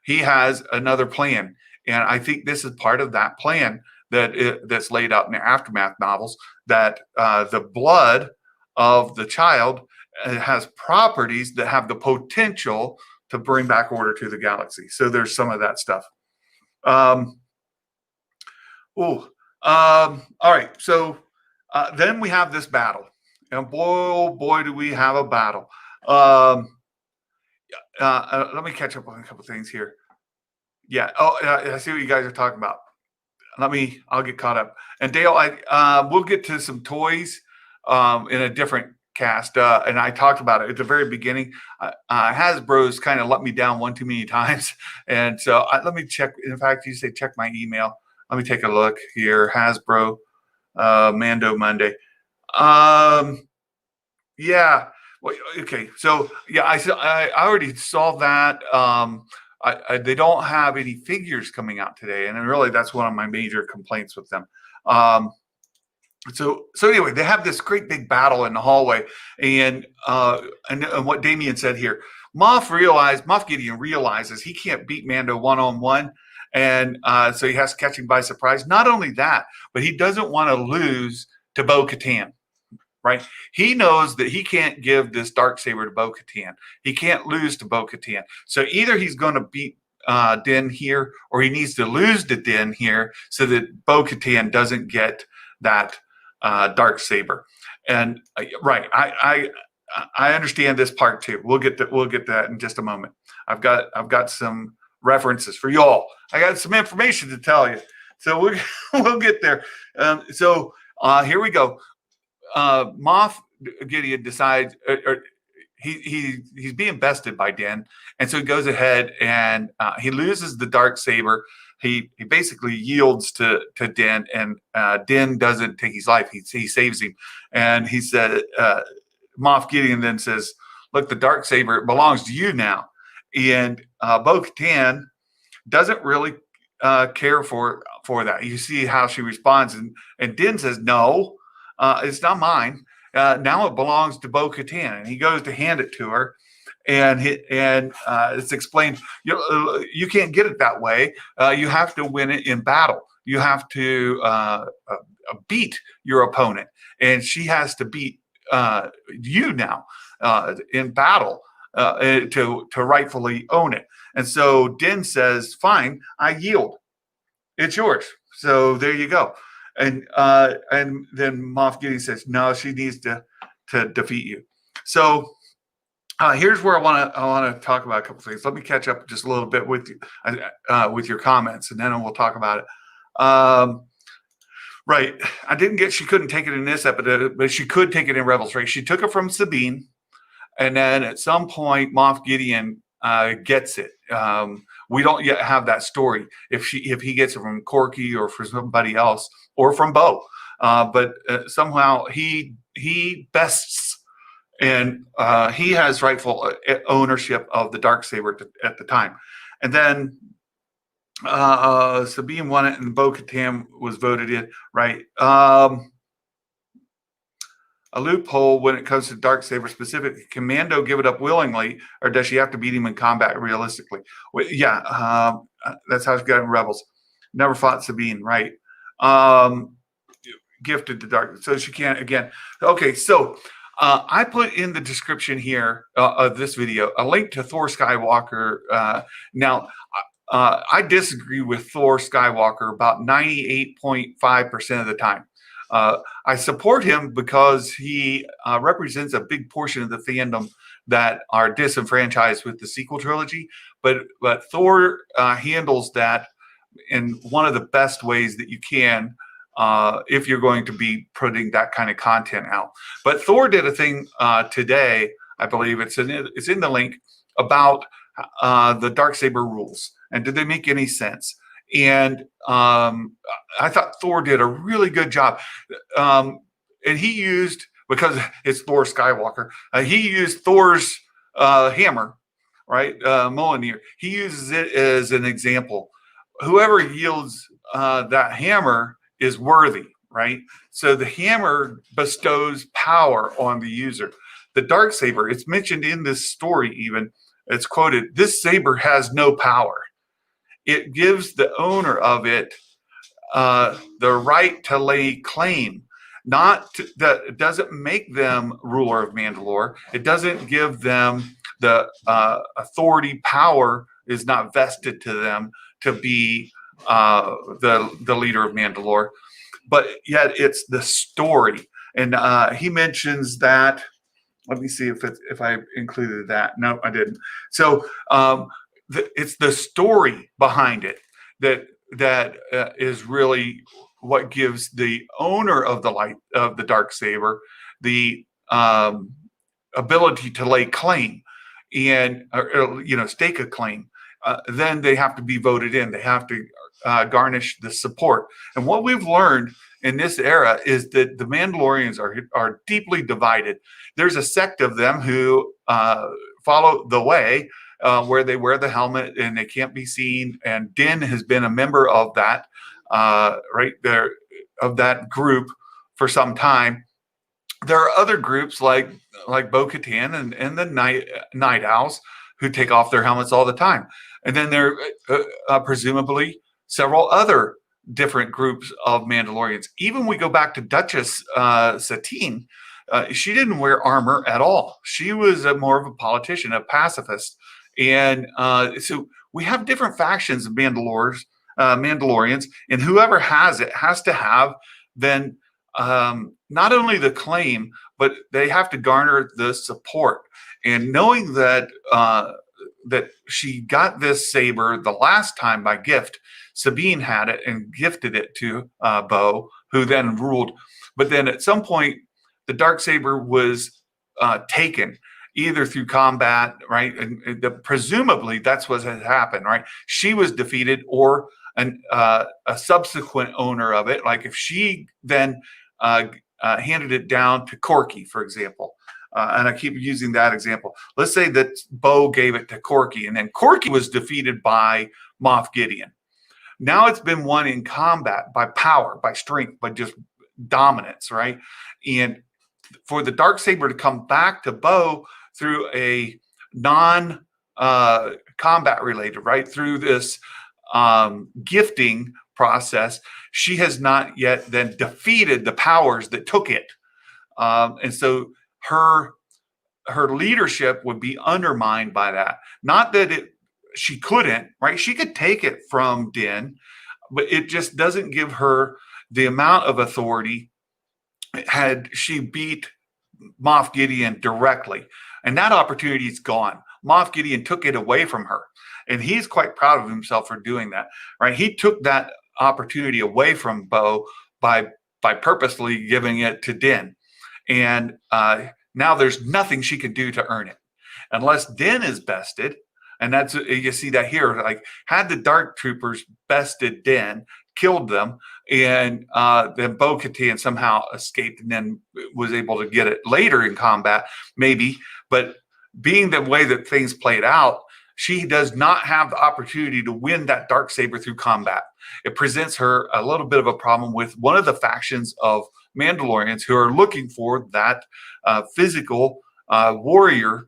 [SPEAKER 1] He has another plan. And I think this is part of that plan that's laid out in the Aftermath novels, that the blood of the child has properties that have the potential to bring back order to the galaxy. So there's some of that stuff. All right. So then we have this battle. And boy, oh boy, do we have a battle. Let me catch up on a couple things here. Yeah. I see what you guys are talking about. I'll get caught up. And Dale, we'll get to some toys in a different cast. And I talked about it at the very beginning. Hasbro's kind of let me down one too many times. And so let me check. In fact, you say check my email. Let me take a look here. Hasbro, Mando Monday. Yeah. Well, okay. So yeah, I already saw that. They don't have any figures coming out today, and really that's one of my major complaints with them. So anyway, they have this great big battle in the hallway, and what Damien said here, Moff Gideon realizes he can't beat Mando one-on-one, and so he has to catch him by surprise. Not only that, but he doesn't want to lose to Bo-Katan. Right, he knows that he can't give this Darksaber to Bo-Katan. He can't lose to Bo-Katan. So either he's going to beat Din here, or he needs to lose to Din here, so that Bo-Katan doesn't get that Darksaber. And right, I understand this part too. We'll get that in just a moment. I've got some references for y'all. I got some information to tell you. So we'll get there. So here we go. Moff Gideon decides, he's being bested by Din, and so he goes ahead and he loses the Darksaber. He basically yields to Din, and Din doesn't take his life. He saves him, and he said, Moff Gideon then says, "Look, the Darksaber belongs to you now." And Bo-Katan doesn't really care for that. You see how she responds, and Din says, "No. It's not mine." Now it belongs to Bo-Katan, and he goes to hand it to her, and it's explained. You can't get it that way. You have to win it in battle. You have to beat your opponent, and she has to beat you now in battle to rightfully own it. And so Din says, "Fine, I yield. It's yours." So there you go. And then Moff Gideon says, "No, she needs to defeat you." So here's where I want to talk about a couple things. Let me catch up just a little bit with you with your comments, and then we'll talk about it. Right, she couldn't take it in this episode, but she could take it in Rebels, right? She took it from Sabine, and then at some point, Moff Gideon gets it. We don't yet have that story if he gets it from Corky or from somebody else or from Bo, but somehow he bests, and he has rightful ownership of the Darksaber at the time. And then Sabine won it, and Bo-Katan was voted in, right? A loophole when it comes to Darksaber specifically. Can Mando give it up willingly, or does she have to beat him in combat realistically? Well, yeah, that's how she got in Rebels. Never fought Sabine, right? Gifted to Dark, so she can't again. Okay, so I put in the description here of this video a link to Thor Skywalker. Now, I disagree with Thor Skywalker about 98.5% of the time. I support him because he represents a big portion of the fandom that are disenfranchised with the sequel trilogy. But Thor handles that in one of the best ways that you can if you're going to be putting that kind of content out. But Thor did a thing today, I believe it's in the link, about the Darksaber rules. And did they make any sense? And I thought Thor did a really good job. And he used, because it's Thor Skywalker, he used Thor's hammer, right? Mjolnir. He uses it as an example. Whoever yields that hammer is worthy, right? So the hammer bestows power on the user. The Darksaber, it's mentioned in this story even, it's quoted, "This saber has no power." It gives the owner of it the right to lay claim. It doesn't make them ruler of Mandalore. It doesn't give them the authority. Power is not vested to them to be the leader of Mandalore. But yet it's the story. And he mentions that. Let me see if I included that. No, I didn't. So it's the story behind it that is really what gives the owner of the Darksaber the ability to lay claim and stake a claim. Then they have to be voted in. They have to garnish the support. And what we've learned in this era is that the Mandalorians are deeply divided. There's a sect of them who follow the way, where they wear the helmet and they can't be seen. And Din has been a member of that, right there, of that group for some time. There are other groups like Bo-Katan and the Night Owls who take off their helmets all the time. And then there are presumably several other different groups of Mandalorians. Even we go back to Duchess Satine, she didn't wear armor at all. She was more of a politician, a pacifist. And so we have different factions of Mandalorians, and whoever has it has to have then not only the claim, but they have to garner the support. And knowing that that she got this saber the last time by gift, Sabine had it and gifted it to Bo, who then ruled. But then at some point, the Darksaber was taken, either through combat, right? And presumably that's what had happened, right? She was defeated, or a subsequent owner of it. Like if she then handed it down to Corky, for example. And I keep using that example. Let's say that Bo gave it to Corky, and then Corky was defeated by Moff Gideon. Now it's been won in combat by power, by strength, by just dominance, right? And for the Darksaber to come back to Bo through a non combat related, right? Through this gifting process, she has not yet then defeated the powers that took it. And so her leadership would be undermined by that. Not that she couldn't, right? She could take it from Din, but it just doesn't give her the amount of authority had she beat Moff Gideon directly. And that opportunity is gone. Moff Gideon took it away from her. And he's quite proud of himself for doing that, right? He took that opportunity away from Bo by purposely giving it to Din. And now there's nothing she can do to earn it. Unless Din is bested, and that's, you see that here, like had the Dark Troopers bested Din, killed them, and then Bo-Katan somehow escaped and then was able to get it later in combat, maybe. But being the way that things played out, she does not have the opportunity to win that Darksaber through combat. It presents her a little bit of a problem with one of the factions of Mandalorians who are looking for that physical warrior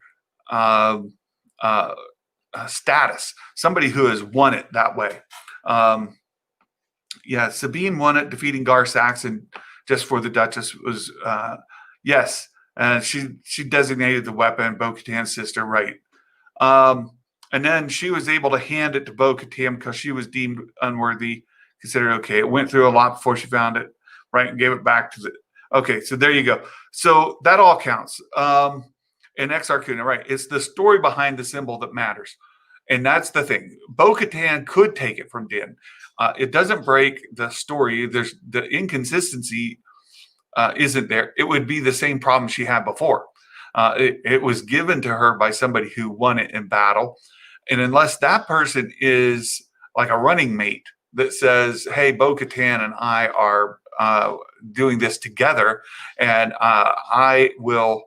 [SPEAKER 1] status, somebody who has won it that way. Yeah, Sabine won it, defeating Gar Saxon just for the Duchess was, yes, she designated the weapon, Bo-Katan's sister, right. And then she was able to hand it to Bo-Katan because she was deemed unworthy, considered okay. It went through a lot before she found it, right, and gave it back to the, okay, so there you go. So that all counts. In Exar Kun, right, it's the story behind the symbol that matters. And that's the thing. Bo-Katan could take it from Din. It doesn't break the story. There's the inconsistency isn't there. It would be the same problem she had before. It was given to her by somebody who won it in battle. And unless that person is like a running mate that says, hey, Bo-Katan and I are doing this together, and I will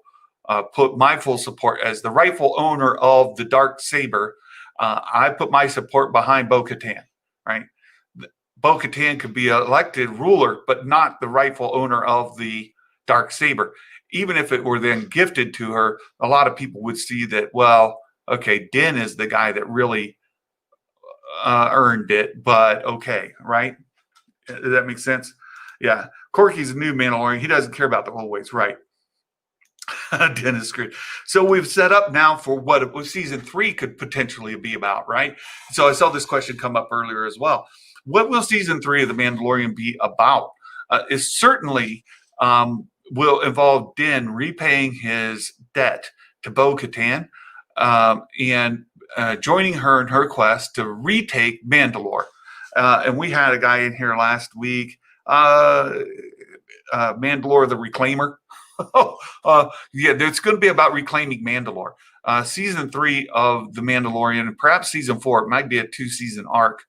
[SPEAKER 1] put my full support as the rightful owner of the Darksaber. I put my support behind Bo-Katan, right? Bo-Katan could be elected ruler, but not the rightful owner of the Darksaber. Even if it were then gifted to her, a lot of people would see that, well, okay, Din is the guy that really earned it, but okay, right? Does that make sense? Yeah. Corky's a new Mandalorian. He doesn't care about the old ways, right? Din is screwed. So we've set up now for what season 3 could potentially be about, right? So I saw this question come up earlier as well. What will season 3 of The Mandalorian be about? Is certainly will involve Din repaying his debt to Bo-Katan and joining her in her quest to retake Mandalore. And we had a guy in here last week, Mandalore the Reclaimer. Yeah, it's going to be about reclaiming Mandalore. Season 3 of The Mandalorian, and perhaps season 4, it might be a 2-season arc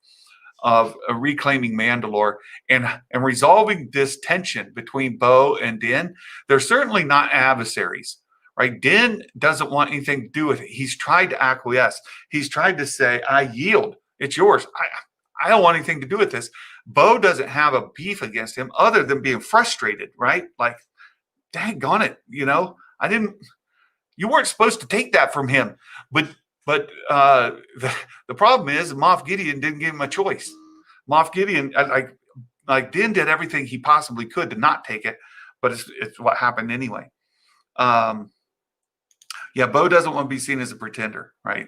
[SPEAKER 1] of reclaiming Mandalore and resolving this tension between Bo and Din. They're certainly not adversaries, right? Din doesn't want anything to do with it. He's tried to acquiesce. He's tried to say, I yield. It's yours. I don't want anything to do with this. Bo doesn't have a beef against him other than being frustrated, right? Like, daggone it, you weren't supposed to take that from him. But the problem is Moff Gideon didn't give him a choice. Moff Gideon, like Din did everything he possibly could to not take it, but it's what happened anyway. Yeah, Bo doesn't want to be seen as a pretender, right?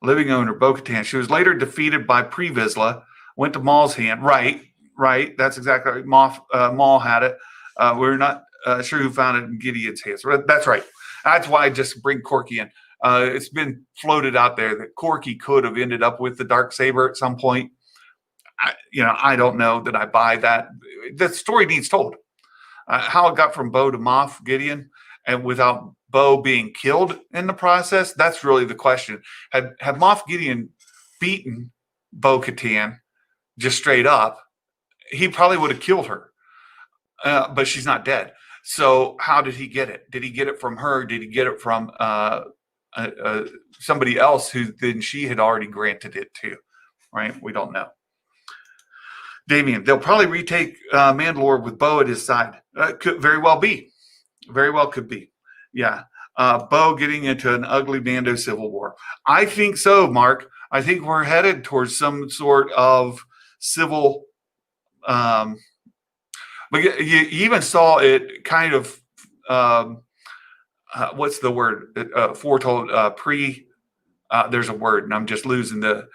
[SPEAKER 1] Living owner, Bo-Katan. She was later defeated by Pre Vizsla, went to Maul's hand. Right. That's exactly right. Maul had it. We're not sure who found it in Gideon's hands. That's right. That's why I just bring Corky in. It's been floated out there that Corky could have ended up with the Darksaber at some point. I don't know that I buy that. The story needs told. How it got from Bo to Moff Gideon, and without Bo being killed in the process, that's really the question. Had Moff Gideon beaten Bo-Katan just straight up, he probably would have killed her. But she's not dead. So how did he get it? Did he get it from her? Did he get it from somebody else who then she had already granted it to? Right? We don't know. Damien, they'll probably retake Mandalore with Bo at his side. Could very well be. Very well could be. Yeah. Bo getting into an ugly Mando civil war. I think so, Mark. I think we're headed towards some sort of civil. Um, but you even saw it kind of. What's the word? Foretold pre. There's a word, and I'm just losing the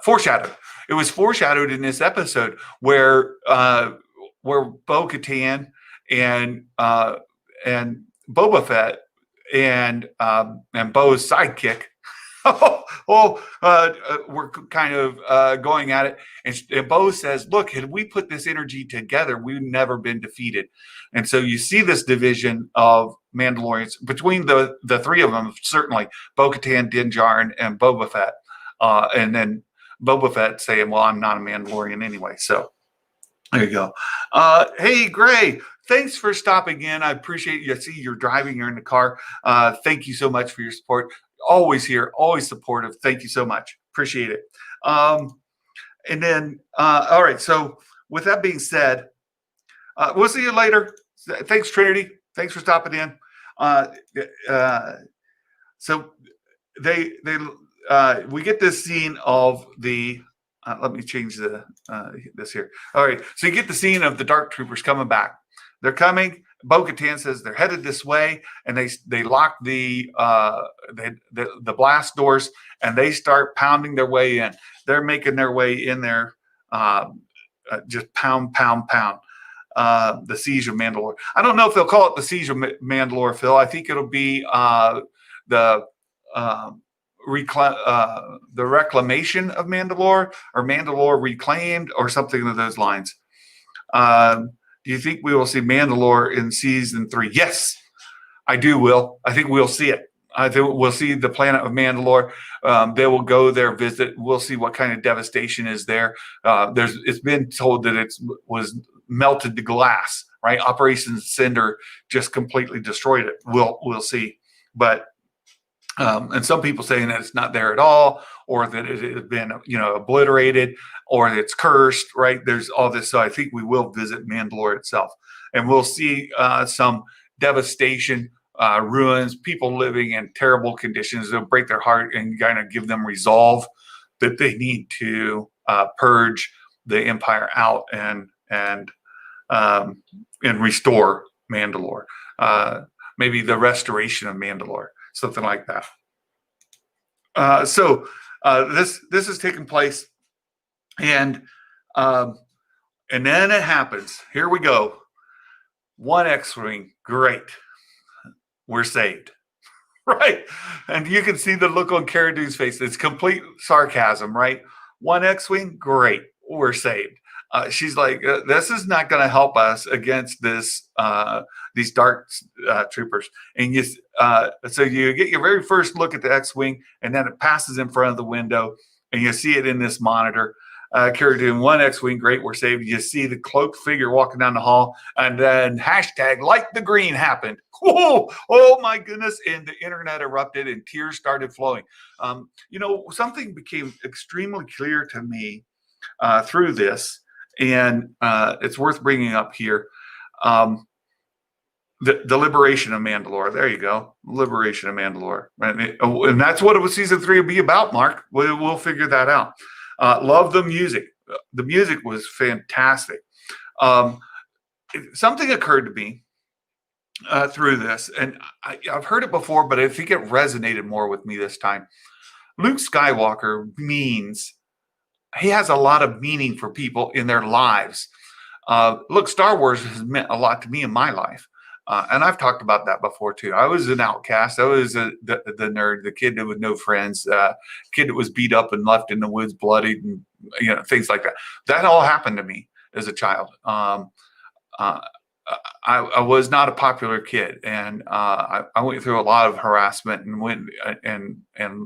[SPEAKER 1] foreshadowed. It was foreshadowed in this episode where Bo-Katan and Boba Fett and Bo's sidekick. We're kind of going at it. And Bo says, look, had we put this energy together, we've never been defeated. And so you see this division of Mandalorians between the three of them, certainly Bo-Katan, Din Djarin, and Boba Fett. And then Boba Fett saying, well, I'm not a Mandalorian anyway. So there you go. Hey, Gray, thanks for stopping in. I appreciate you. I see you're driving. You're in the car. Thank you so much for your support. Always here, always supportive. Thank you so much. Appreciate it. And then, all right. So with that being said, we'll see you later. Thanks, Trinity. Thanks for stopping in. So we get this scene of the. Let me change this here. All right. So you get the scene of the Dark Troopers coming back. They're coming. Bo-Katan says they're headed this way, and they lock the blast doors, and they start pounding their way in. They're making their way in there, just pound, pound, pound. The Siege of Mandalore. I don't know if they'll call it the Siege of Mandalore, Phil. I think it'll be the reclamation of Mandalore, or Mandalore reclaimed, or something of those lines. Do you think we will see Mandalore in season 3? Yes, I do, Will. I think we'll see it. I think we'll see the planet of Mandalore. They will go there, visit. We'll see what kind of devastation is there. It's been told that it was melted to glass, right? Operation Cinder just completely destroyed it. We'll see. But and some people saying that it's not there at all, or that it has been, obliterated, or it's cursed, right? There's all this. So I think we will visit Mandalore itself, and we'll see some devastation, ruins, people living in terrible conditions. It'll break their heart and kind of give them resolve that they need to purge the Empire out and restore Mandalore. Maybe the restoration of Mandalore. Something like that. So this is taking place, and then it happens. Here we go. One X-wing, great. We're saved, right? And you can see the look on Cara Dune's face. It's complete sarcasm, right? One X-wing, great. We're saved. She's like, this is not going to help us against these dark troopers. And so you get your very first look at the X-wing, and then it passes in front of the window, and you see it in this monitor. Cara Dune, one X-wing, great, we're saved. You see the cloaked figure walking down the hall, and then hashtag like the green happened. Whoa! Oh my goodness! And the internet erupted, and tears started flowing. Something became extremely clear to me through this. And it's worth bringing up here. The liberation of Mandalore. There you go. Liberation of Mandalore. And that's what season 3 will be about, Mark. We'll figure that out. Love the music. The music was fantastic. Something occurred to me through this, and I've heard it before, but I think it resonated more with me this time. Luke Skywalker he has a lot of meaning for people in their lives. Look, Star Wars has meant a lot to me in my life. And I've talked about that before too. I was an outcast. I was the nerd, the kid with no friends, kid that was beat up and left in the woods, bloodied, and things like that. That all happened to me as a child. I was not a popular kid, and I went through a lot of harassment and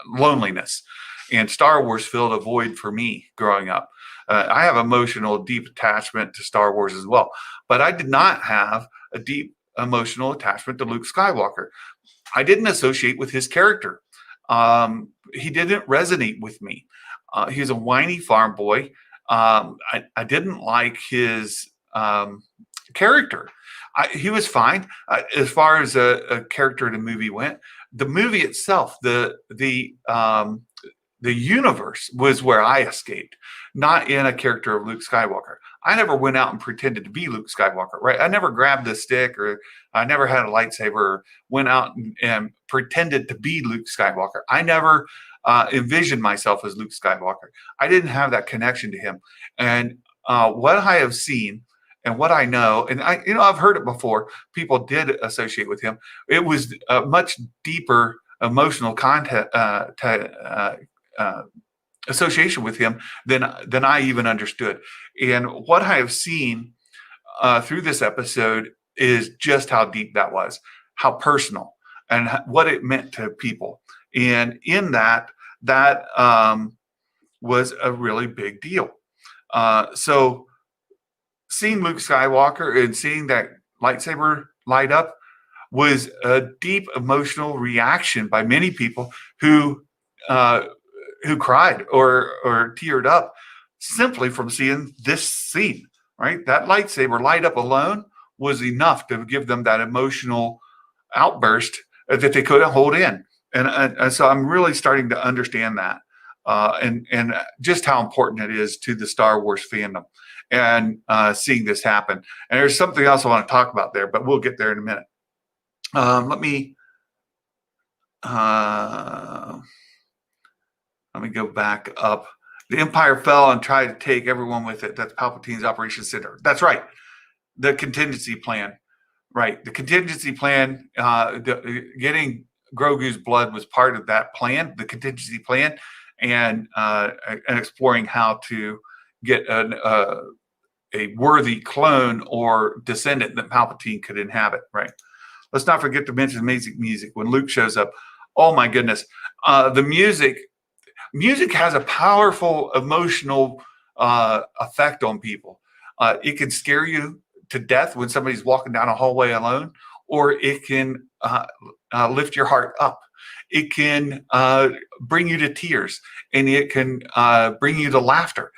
[SPEAKER 1] loneliness. And Star Wars filled a void for me growing up. I have emotional, deep attachment to Star Wars as well. But I did not have a deep emotional attachment to Luke Skywalker. I didn't associate with his character. He didn't resonate with me. He was a whiny farm boy. I didn't like his character. He was fine as far as a character in the movie went. The movie itself, the universe was where I escaped, not in a character of Luke Skywalker. I never went out and pretended to be Luke Skywalker, right? I never grabbed a stick or I never had a lightsaber or went out and pretended to be Luke Skywalker. I never envisioned myself as Luke Skywalker. I didn't have that connection to him. And what I have seen and what I know, and I've heard it before, people did associate with him. It was a much deeper emotional content, association with him than I even understood. And what I have seen through this episode is just how deep that was, how personal, and what it meant to people. And in that was a really big deal. So seeing Luke Skywalker and seeing that lightsaber light up was a deep emotional reaction by many people who cried or teared up simply from seeing this scene, right? That lightsaber light up alone was enough to give them that emotional outburst that they couldn't hold in. And so I'm really starting to understand that and just how important it is to the Star Wars fandom and seeing this happen. And there's something else I want to talk about there, but we'll get there in a minute. Let me go back up. The Empire fell and tried to take everyone with it. That's Palpatine's Operation Cinder. That's right. The contingency plan. Right. The contingency plan, getting Grogu's blood was part of that plan, the contingency plan, and exploring how to get a worthy clone or descendant that Palpatine could inhabit. Right. Let's not forget to mention amazing music when Luke shows up. Oh my goodness. The music has a powerful emotional effect on people. It can scare you to death when somebody's walking down a hallway alone, or it can lift your heart up. It can bring you to tears, and it can bring you to laughter.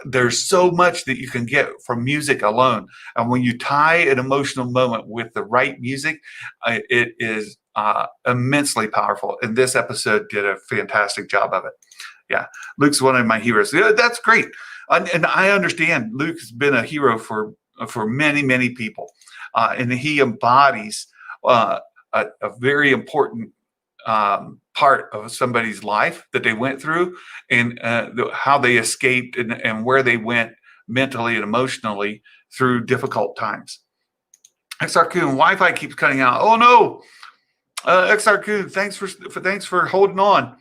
[SPEAKER 1] There's so much that you can get from music alone. And when you tie an emotional moment with the right music, it is immensely powerful. And this episode did a fantastic job of it. Yeah, Luke's one of my heroes. Yeah, that's great. And I understand Luke's been a hero for many, many people. And he embodies a very important part of somebody's life that they went through, and how they escaped and where they went mentally and emotionally through difficult times. XR-Kun, Wi-Fi keeps cutting out. Oh no, XR-Kun, thanks for holding on.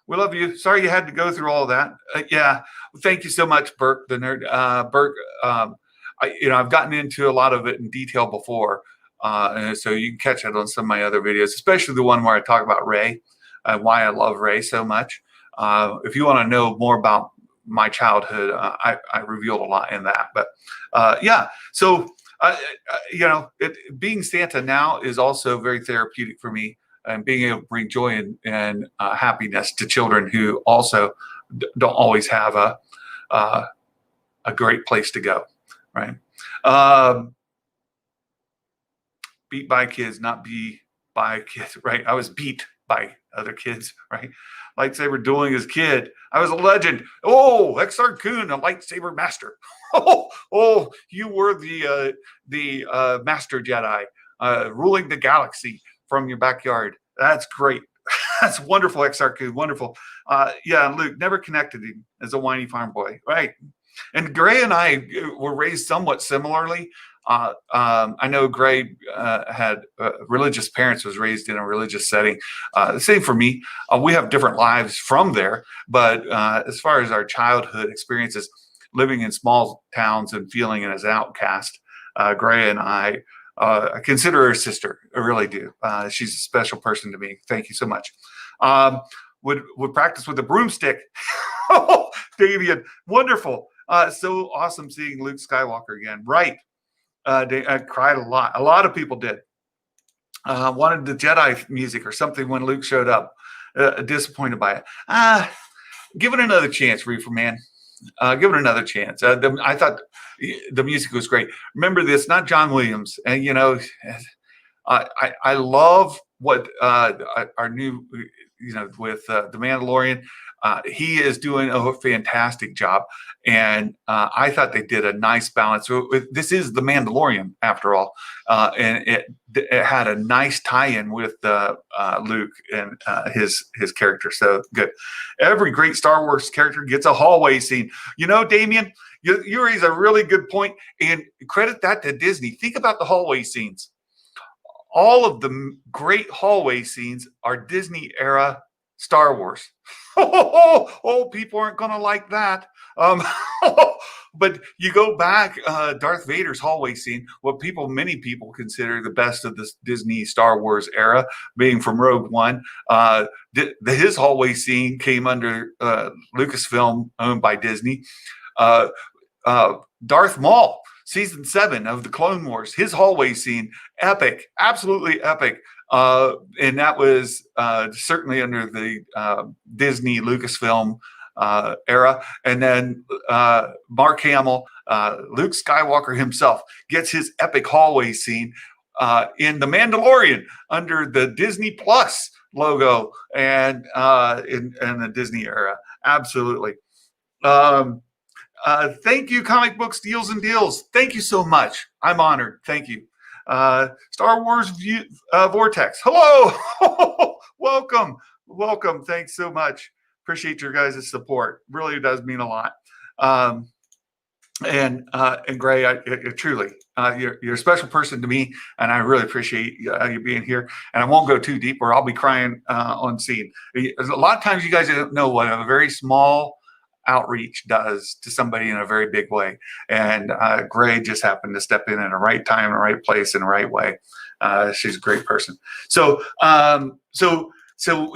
[SPEAKER 1] We love you. Sorry you had to go through all that. Yeah, thank you so much, Burke, the nerd. Burke, I've gotten into a lot of it in detail before. And so you can catch it on some of my other videos, especially the one where I talk about Rey, why I love Rey so much. If you want to know more about my childhood, I revealed a lot in that. But yeah, so being Santa now is also very therapeutic for me, and being able to bring joy and happiness to children who also don't always have a great place to go, right? Beat by kids, not be by kids, right? I was beat by other kids, right? Lightsaber dueling as kid. I was a legend. Oh, XR-Kun, a lightsaber master. Oh, you were the master Jedi, ruling the galaxy from your backyard. That's great. That's wonderful, XR-Kun, wonderful. Yeah, Luke, never connected him as a whiny farm boy, right? And Gray and I were raised somewhat similarly. I know Gray had religious parents, was raised in a religious setting. The same for me. We have different lives from there, but as far as our childhood experiences, living in small towns and feeling as an outcast, Gray and I consider her a sister. I really do. She's a special person to me. Thank you so much. Would practice with a broomstick. Oh, Davian, wonderful. So awesome seeing Luke Skywalker again. Right. I cried a lot. A lot of people did. Wanted the Jedi music or something when Luke showed up. Disappointed by it. Give it another chance, Reefer Man. give it another chance. I thought the music was great. Remember this, not John Williams. And, I love what our new, with The Mandalorian. He is doing a fantastic job. And I thought they did a nice balance. This is The Mandalorian, after all. And it had a nice tie-in with Luke and his character. So good. Every great Star Wars character gets a hallway scene. Damien, you raise a really good point, and credit that to Disney. Think about the hallway scenes. All of the great hallway scenes are Disney era Star Wars. People aren't going to like that. But you go back, Darth Vader's hallway scene, what many people consider the best of the Disney Star Wars era, being from Rogue One. His hallway scene came under Lucasfilm, owned by Disney. Darth Maul, season 7 of the Clone Wars, his hallway scene, epic, absolutely epic. And that was certainly under the Disney Lucasfilm era. And then Mark Hamill, Luke Skywalker himself, gets his epic hallway scene in The Mandalorian under the Disney Plus logo and in the Disney era. Absolutely. Thank you, Comic Books Deals and Deals. Thank you so much. I'm honored. Thank you. Star Wars Vortex. Hello. Welcome. Thanks so much. Appreciate your guys' support. Really does mean a lot. And Gray, truly, you're a special person to me, and I really appreciate you being here. And I won't go too deep, or I'll be crying on scene. A lot of times, you guys don't know what a very small outreach does to somebody in a very big way. And Gray just happened to step in the right time, in the right place, in the right way. She's a great person. So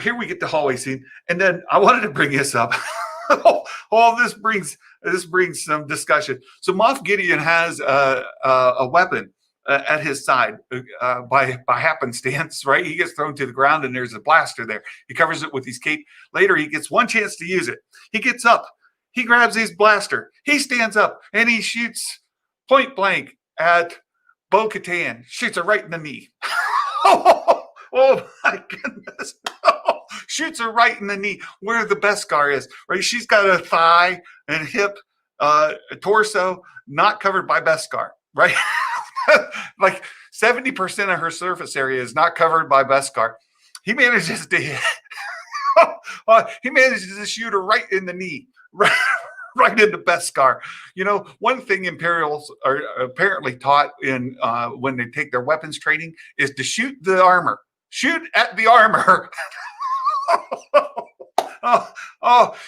[SPEAKER 1] here we get the hallway scene, and then I wanted to bring this up. This brings some discussion. So Moff Gideon has a weapon at his side by happenstance, right? He gets thrown to the ground, and there's a blaster there. He covers it with his cape. Later, he gets one chance to use it. He gets up. He grabs his blaster. He stands up, and he shoots point blank at Bo-Katan. Shoots her right in the knee. Oh my goodness. Shoots her right in the knee where the Beskar is, right? She's got a thigh and hip, a torso not covered by Beskar, right? Like 70% of her surface area is not covered by Beskar. He manages to hit. He manages to shoot her right in the knee, right into Beskar. One thing Imperials are apparently taught in when they take their weapons training is to shoot the armor. Shoot at the armor.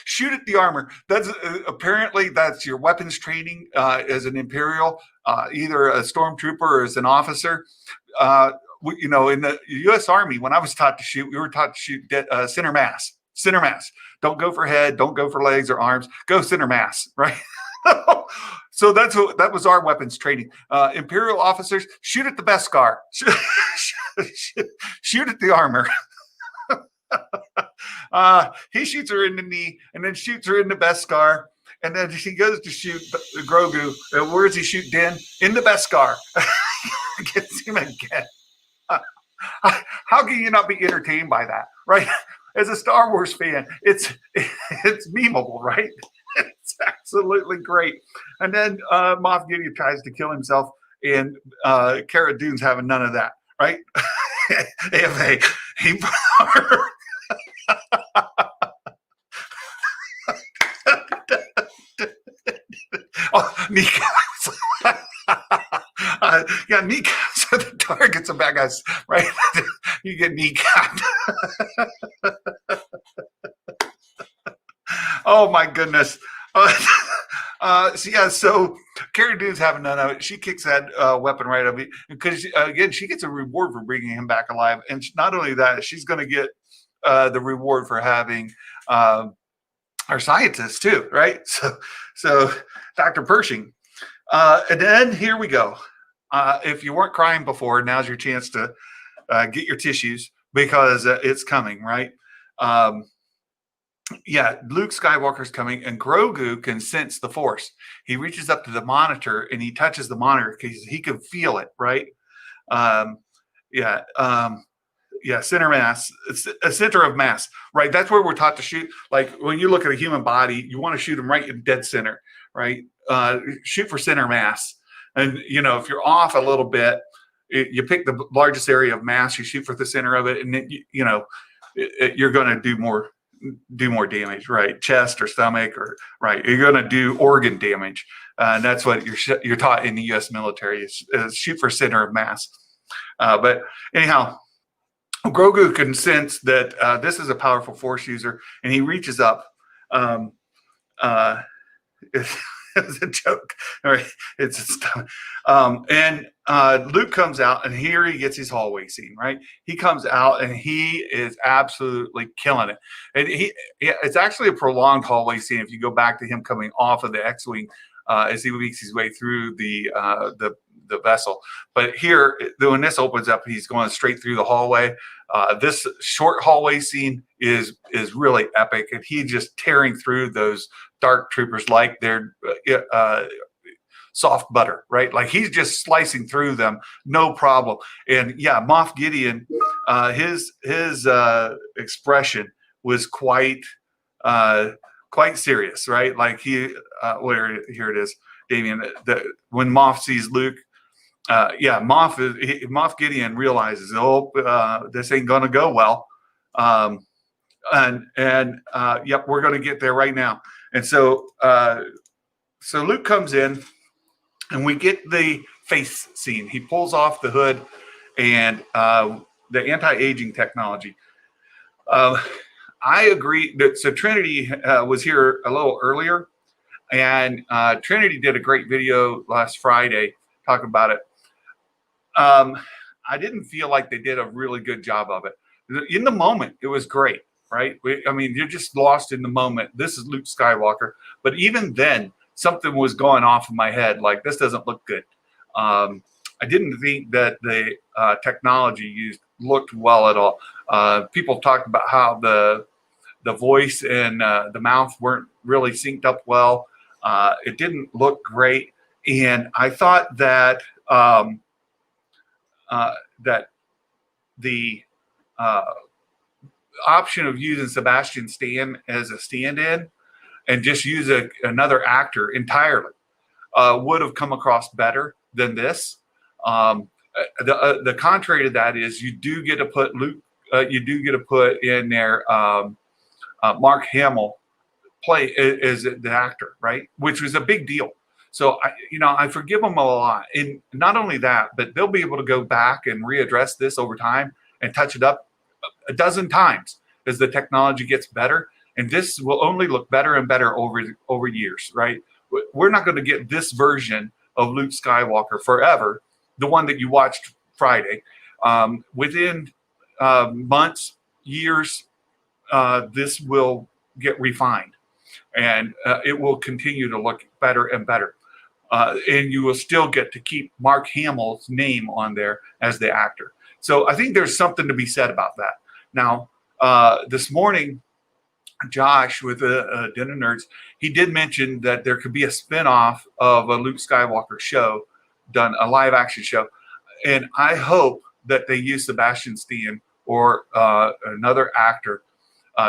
[SPEAKER 1] Shoot at the armor. That's apparently that's your weapons training as an Imperial, either a stormtrooper or as an officer. In the U.S. Army, when I was taught to shoot, we were taught to shoot center mass. Center mass. Don't go for head. Don't go for legs or arms. Go center mass. Right. So that was our weapons training. Imperial officers, shoot at the Beskar. Shoot at the armor. He shoots her in the knee and then shoots her in the Beskar. And then she goes to shoot Grogu. Where does he shoot Din? In the Beskar. Gets him again. How can you not be entertained by that, right? As a Star Wars fan, it's memeable, right? It's absolutely great. And then Moff Gideon tries to kill himself, and Cara Dune's having none of that, right? Kneecaps. Kneecaps are the targets of bad guys, right? You get kneecapped. Oh my goodness. So Cara Dune's having none of it. She kicks that weapon right up because again, she gets a reward for bringing him back alive, and not only that, she's going to get the reward for having our scientists too, right? So Dr. Pershing, and then here we go. If you weren't crying before, now's your chance to get your tissues because it's coming, right? yeah, Luke Skywalker's coming, and Grogu can sense the Force. He reaches up to the monitor and he touches the monitor because he can feel it, right? Um, yeah, yeah, center mass, it's a center of mass, right? That's where we're taught to shoot. Like when you look at a human body, you want to shoot them right in dead center, right? Shoot for center mass, and if you're off a little bit, you pick the largest area of mass, you shoot for the center of it, and then you're going to do more damage, right? Chest or stomach, or right, you're going to do organ damage, and that's what you're taught in the U.S. military is shoot for center of mass. But anyhow, Grogu can sense that this is a powerful Force user, and he reaches up. Um, uh, it's a joke, all right? And Luke comes out, and here he gets his hallway scene. Right, he comes out, and he is absolutely killing it. And it's actually a prolonged hallway scene. If you go back to him coming off of the X-wing as he makes his way through the vessel, but here when this opens up, he's going straight through the hallway. This short hallway scene is really epic, and he just tearing through those dark troopers like they're soft butter, right? Like he's just slicing through them, no problem. And yeah, Moff Gideon, his expression was quite serious, right? Like here it is, Damien. When Moff sees Luke. Moff Gideon realizes, this ain't gonna go well, yep, we're gonna get there right now. And so Luke comes in, and we get the face scene. He pulls off the hood and the anti-aging technology. I agree that so Trinity was here a little earlier, and Trinity did a great video last Friday talking about it. I didn't feel like they did a really good job of it. In the moment, it was great, right? You're just lost in the moment. This is Luke Skywalker. But even then, something was going off in my head, like, this doesn't look good. I didn't think that the technology used looked well at all. People talked about how the voice and the mouth weren't really synced up well. It didn't look great. And I thought that that the option of using Sebastian Stan as a stand-in and just use another actor entirely would have come across better than this. The contrary to that is you do get to put Luke, you do get to put in there Mark Hamill play as the actor, right? Which was a big deal. So I forgive them a lot, and not only that, but they'll be able to go back and readdress this over time and touch it up a dozen times as the technology gets better, and this will only look better and better over years, right? We're not going to get this version of Luke Skywalker forever, the one that you watched Friday. Within months, years, this will get refined, and it will continue to look better and better. And you will still get to keep Mark Hamill's name on there as the actor. So I think there's something to be said about that. Now, this morning, Josh with Den of Nerds, he did mention that there could be a spinoff of a Luke Skywalker show, done a live action show. And I hope that they use Sebastian Stan or another actor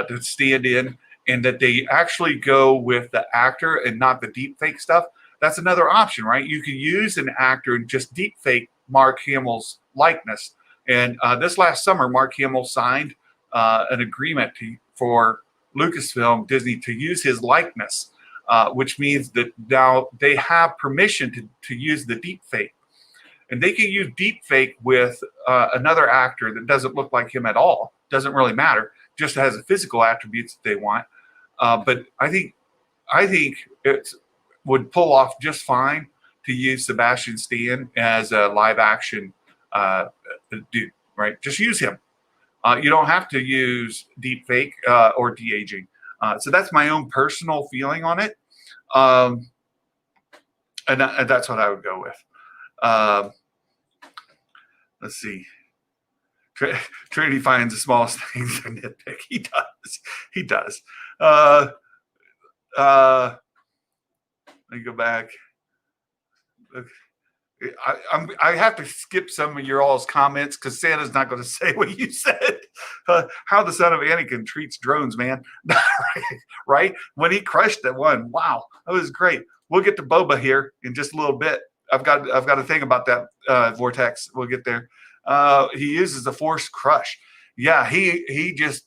[SPEAKER 1] to stand in, and that they actually go with the actor and not the deep fake stuff. That's another option, right? You can use an actor and just deep fake Mark Hamill's likeness. And this last summer, Mark Hamill signed an agreement for Lucasfilm, Disney, to use his likeness, which means that now they have permission to use the deep fake. And they can use deep fake with another actor that doesn't look like him at all. Doesn't really matter. Just has the physical attributes that they want. But I think it would pull off just fine to use Sebastian Stan as a live action dude, right? Just use him. You don't have to use deep fake or de-aging. So that's my own personal feeling on it. And that's what I would go with. Let's see. Trinity finds the smallest things to nitpick. He does. Uh, let me go back. I have to skip some of your all's comments because Santa's not going to say what you said. How the son of Anakin treats drones, man. Right? When he crushed that one, wow, that was great. We'll get to Boba here in just a little bit. I've got a thing about that vortex. We'll get there. He uses the Force crush. Yeah, he just.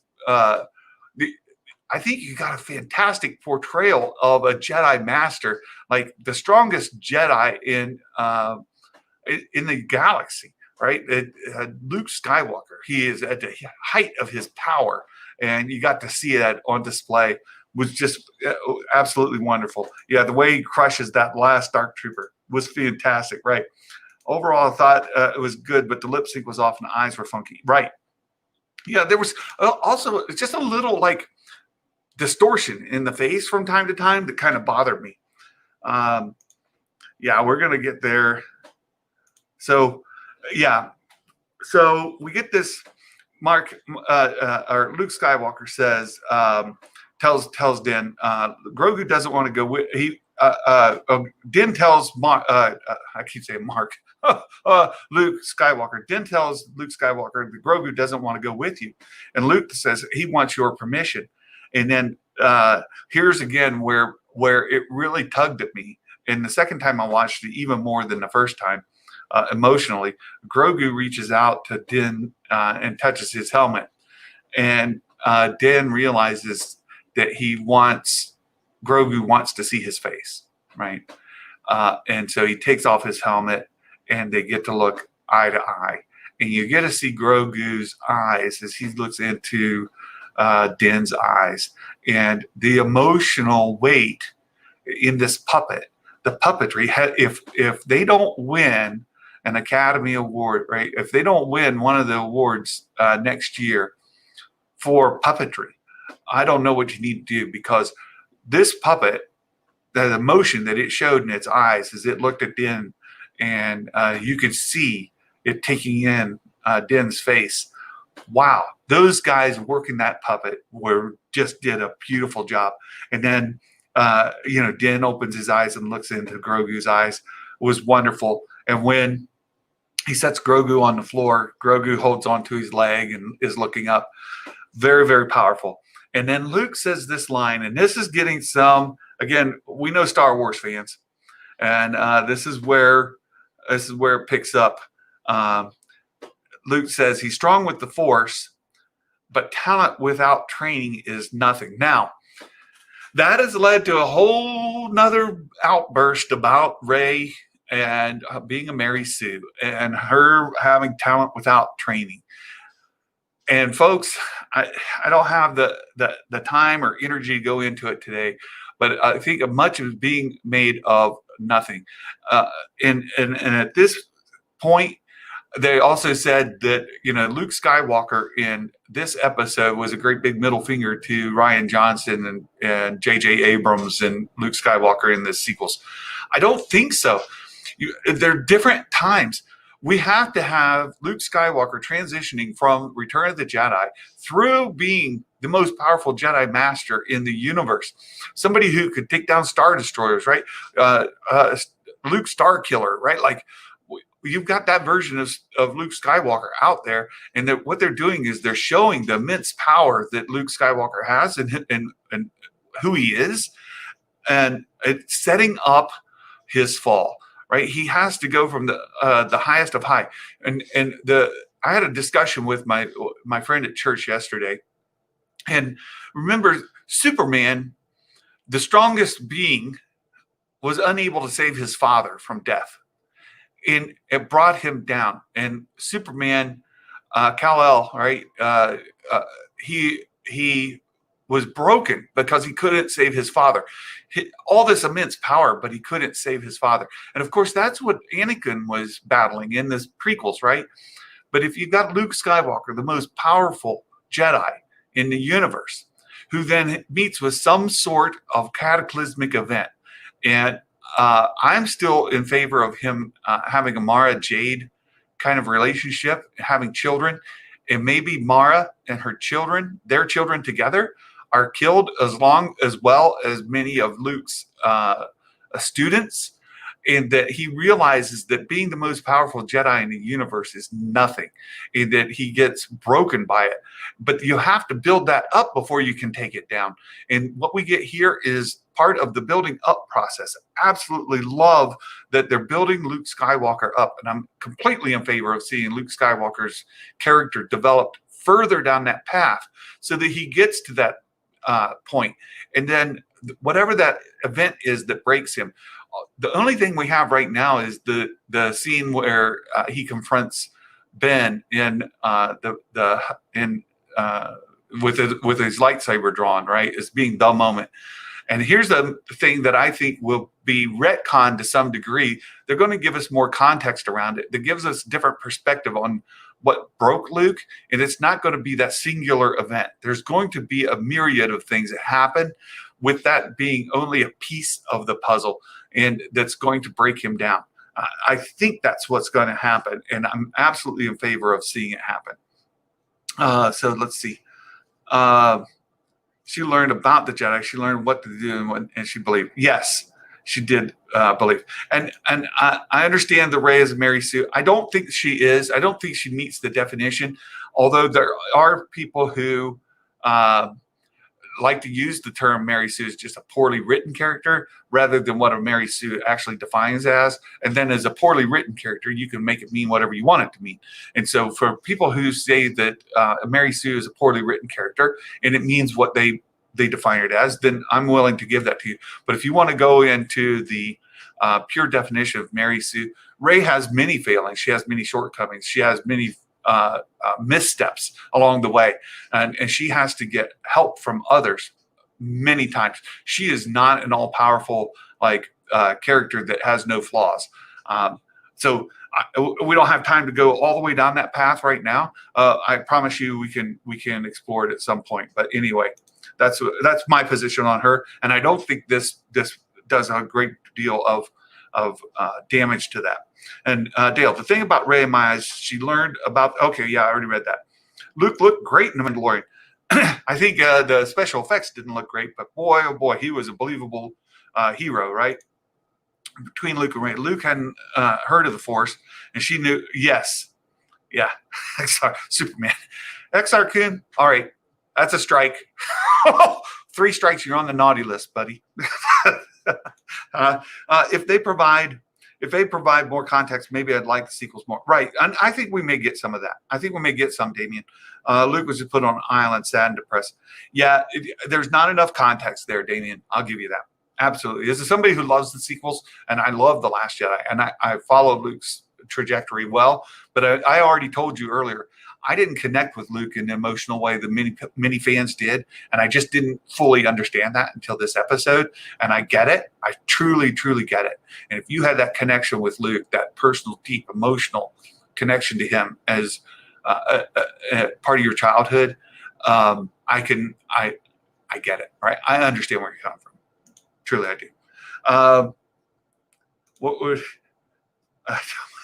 [SPEAKER 1] I think you got a fantastic portrayal of a Jedi Master, like the strongest Jedi in the galaxy, right? Luke Skywalker. He is at the height of his power, and you got to see that on display. Was just absolutely wonderful. Yeah, the way he crushes that last Dark Trooper was fantastic, right? Overall, I thought it was good, but the lip sync was off and the eyes were funky, right? Yeah, there was also just a little like distortion in the face from time to time that kind of bothered me. Yeah, we're gonna get there. So, yeah, so we get this. Mark or Luke Skywalker says, tells Din, Grogu doesn't want to go with he. Din tells Mark. I keep saying Mark. Luke Skywalker. Din tells Luke Skywalker that Grogu doesn't want to go with you, and Luke says he wants your permission. And then here's again where it really tugged at me. And the second time I watched it, even more than the first time, emotionally, Grogu reaches out to Din and touches his helmet. And Din realizes that Grogu wants to see his face, right? And so he takes off his helmet and they get to look eye to eye. And you get to see Grogu's eyes as he looks into Din's eyes, and the emotional weight in this puppet, the puppetry. If they don't win an Academy Award, right? If they don't win one of the awards next year for puppetry, I don't know what you need to do, because this puppet, the emotion that it showed in its eyes as it looked at Din, and you could see it taking in Din's face. Wow, those guys working that puppet just did a beautiful job. And then Din opens his eyes and looks into Grogu's eyes. It was wonderful. And when he sets Grogu on the floor, Grogu holds onto his leg and is looking up. Very, very powerful. And then Luke says this line, and this is getting some, again, we know Star Wars fans, and this is where it picks up. Luke says he's strong with the Force, but talent without training is nothing. Now, that has led to a whole nother outburst about Rey and being a Mary Sue and her having talent without training. And folks, I don't have the time or energy to go into it today, but I think much is being made of nothing. And at this point, they also said that, Luke Skywalker in this episode was a great big middle finger to Rian Johnson and J.J. Abrams and Luke Skywalker in the sequels. I don't think so. They're different times. We have to have Luke Skywalker transitioning from Return of the Jedi through being the most powerful Jedi Master in the universe. Somebody who could take down Star Destroyers, right? Luke Starkiller, right? Like, you've got that version of Luke Skywalker out there, and that what they're doing is they're showing the immense power that Luke Skywalker has and who he is, and it's setting up his fall. Right, he has to go from the highest of high, and I had a discussion with my friend at church yesterday, and remember, Superman, the strongest being, was unable to save his father from death, and it brought him down. And Superman, Kal-El, right? He was broken because he couldn't save his father. All this immense power, but he couldn't save his father. And of course, that's what Anakin was battling in the prequels, right? But if you've got Luke Skywalker, the most powerful Jedi in the universe, who then meets with some sort of cataclysmic event, and I'm still in favor of him having a Mara Jade kind of relationship, having children, and maybe Mara and her children, their children together, are killed, as well as many of Luke's students, and that he realizes that being the most powerful Jedi in the universe is nothing, and that he gets broken by it. But you have to build that up before you can take it down. And what we get here is part of the building up process. Absolutely love that they're building Luke Skywalker up, and I'm completely in favor of seeing Luke Skywalker's character developed further down that path so that he gets to that point. And then whatever that event is that breaks him, the only thing we have right now is the scene where he confronts Ben in with his lightsaber drawn, right, as being the moment. And here's the thing that I think will be retconned to some degree. They're going to give us more context around it. That gives us different perspective on what broke Luke, and it's not going to be that singular event. There's going to be a myriad of things that happen, with that being only a piece of the puzzle, and that's going to break him down. I think that's what's going to happen, and I'm absolutely in favor of seeing it happen. So let's see. She learned about the Jedi. She learned what to do, and she believed. Yes, she did believe. And I understand the Rey is Mary Sue. I don't think she is. I don't think she meets the definition, although there are people who like to use the term Mary Sue as just a poorly written character rather than what a Mary Sue actually defines as. And then as a poorly written character, you can make it mean whatever you want it to mean. And so for people who say that a Mary Sue is a poorly written character and it means what they define it as, then I'm willing to give that to you. But if you want to go into the pure definition of Mary Sue, Rey has many failings. She has many shortcomings. She has many missteps along the way, and she has to get help from others many times. She is not an all-powerful character that has no flaws. So we don't have time to go all the way down that path right now. I promise you we can explore it at some point. But anyway, that's my position on her, and I don't think this does a great deal of damage to that. And Dale, the thing about Rey in my eyes, she learned about. Okay, yeah, I already read that. Luke looked great in The Mandalorian. I think the special effects didn't look great, but boy, oh boy, he was a believable hero, right? Between Luke and Rey, Luke hadn't heard of the Force, and she knew. Yes, yeah, Superman, XR Kun. All right, that's a strike. 3 strikes, you're on the naughty list, buddy. If they provide more context, maybe I'd like the sequels more. Right. And I think we may get some of that. I think we may get some, Damien. Luke was just put on an island, sad and depressed. Yeah, there's not enough context there, Damien. I'll give you that. Absolutely. This is somebody who loves the sequels, and I love The Last Jedi, and I followed Luke's trajectory well. But I already told you earlier, I didn't connect with Luke in the emotional way that many fans did, and I just didn't fully understand that until this episode. And I get it. I truly, truly get it. And if you had that connection with Luke, that personal, deep, emotional connection to him as a part of your childhood, I get it. Right? I understand where you're coming from. Truly, I do. What would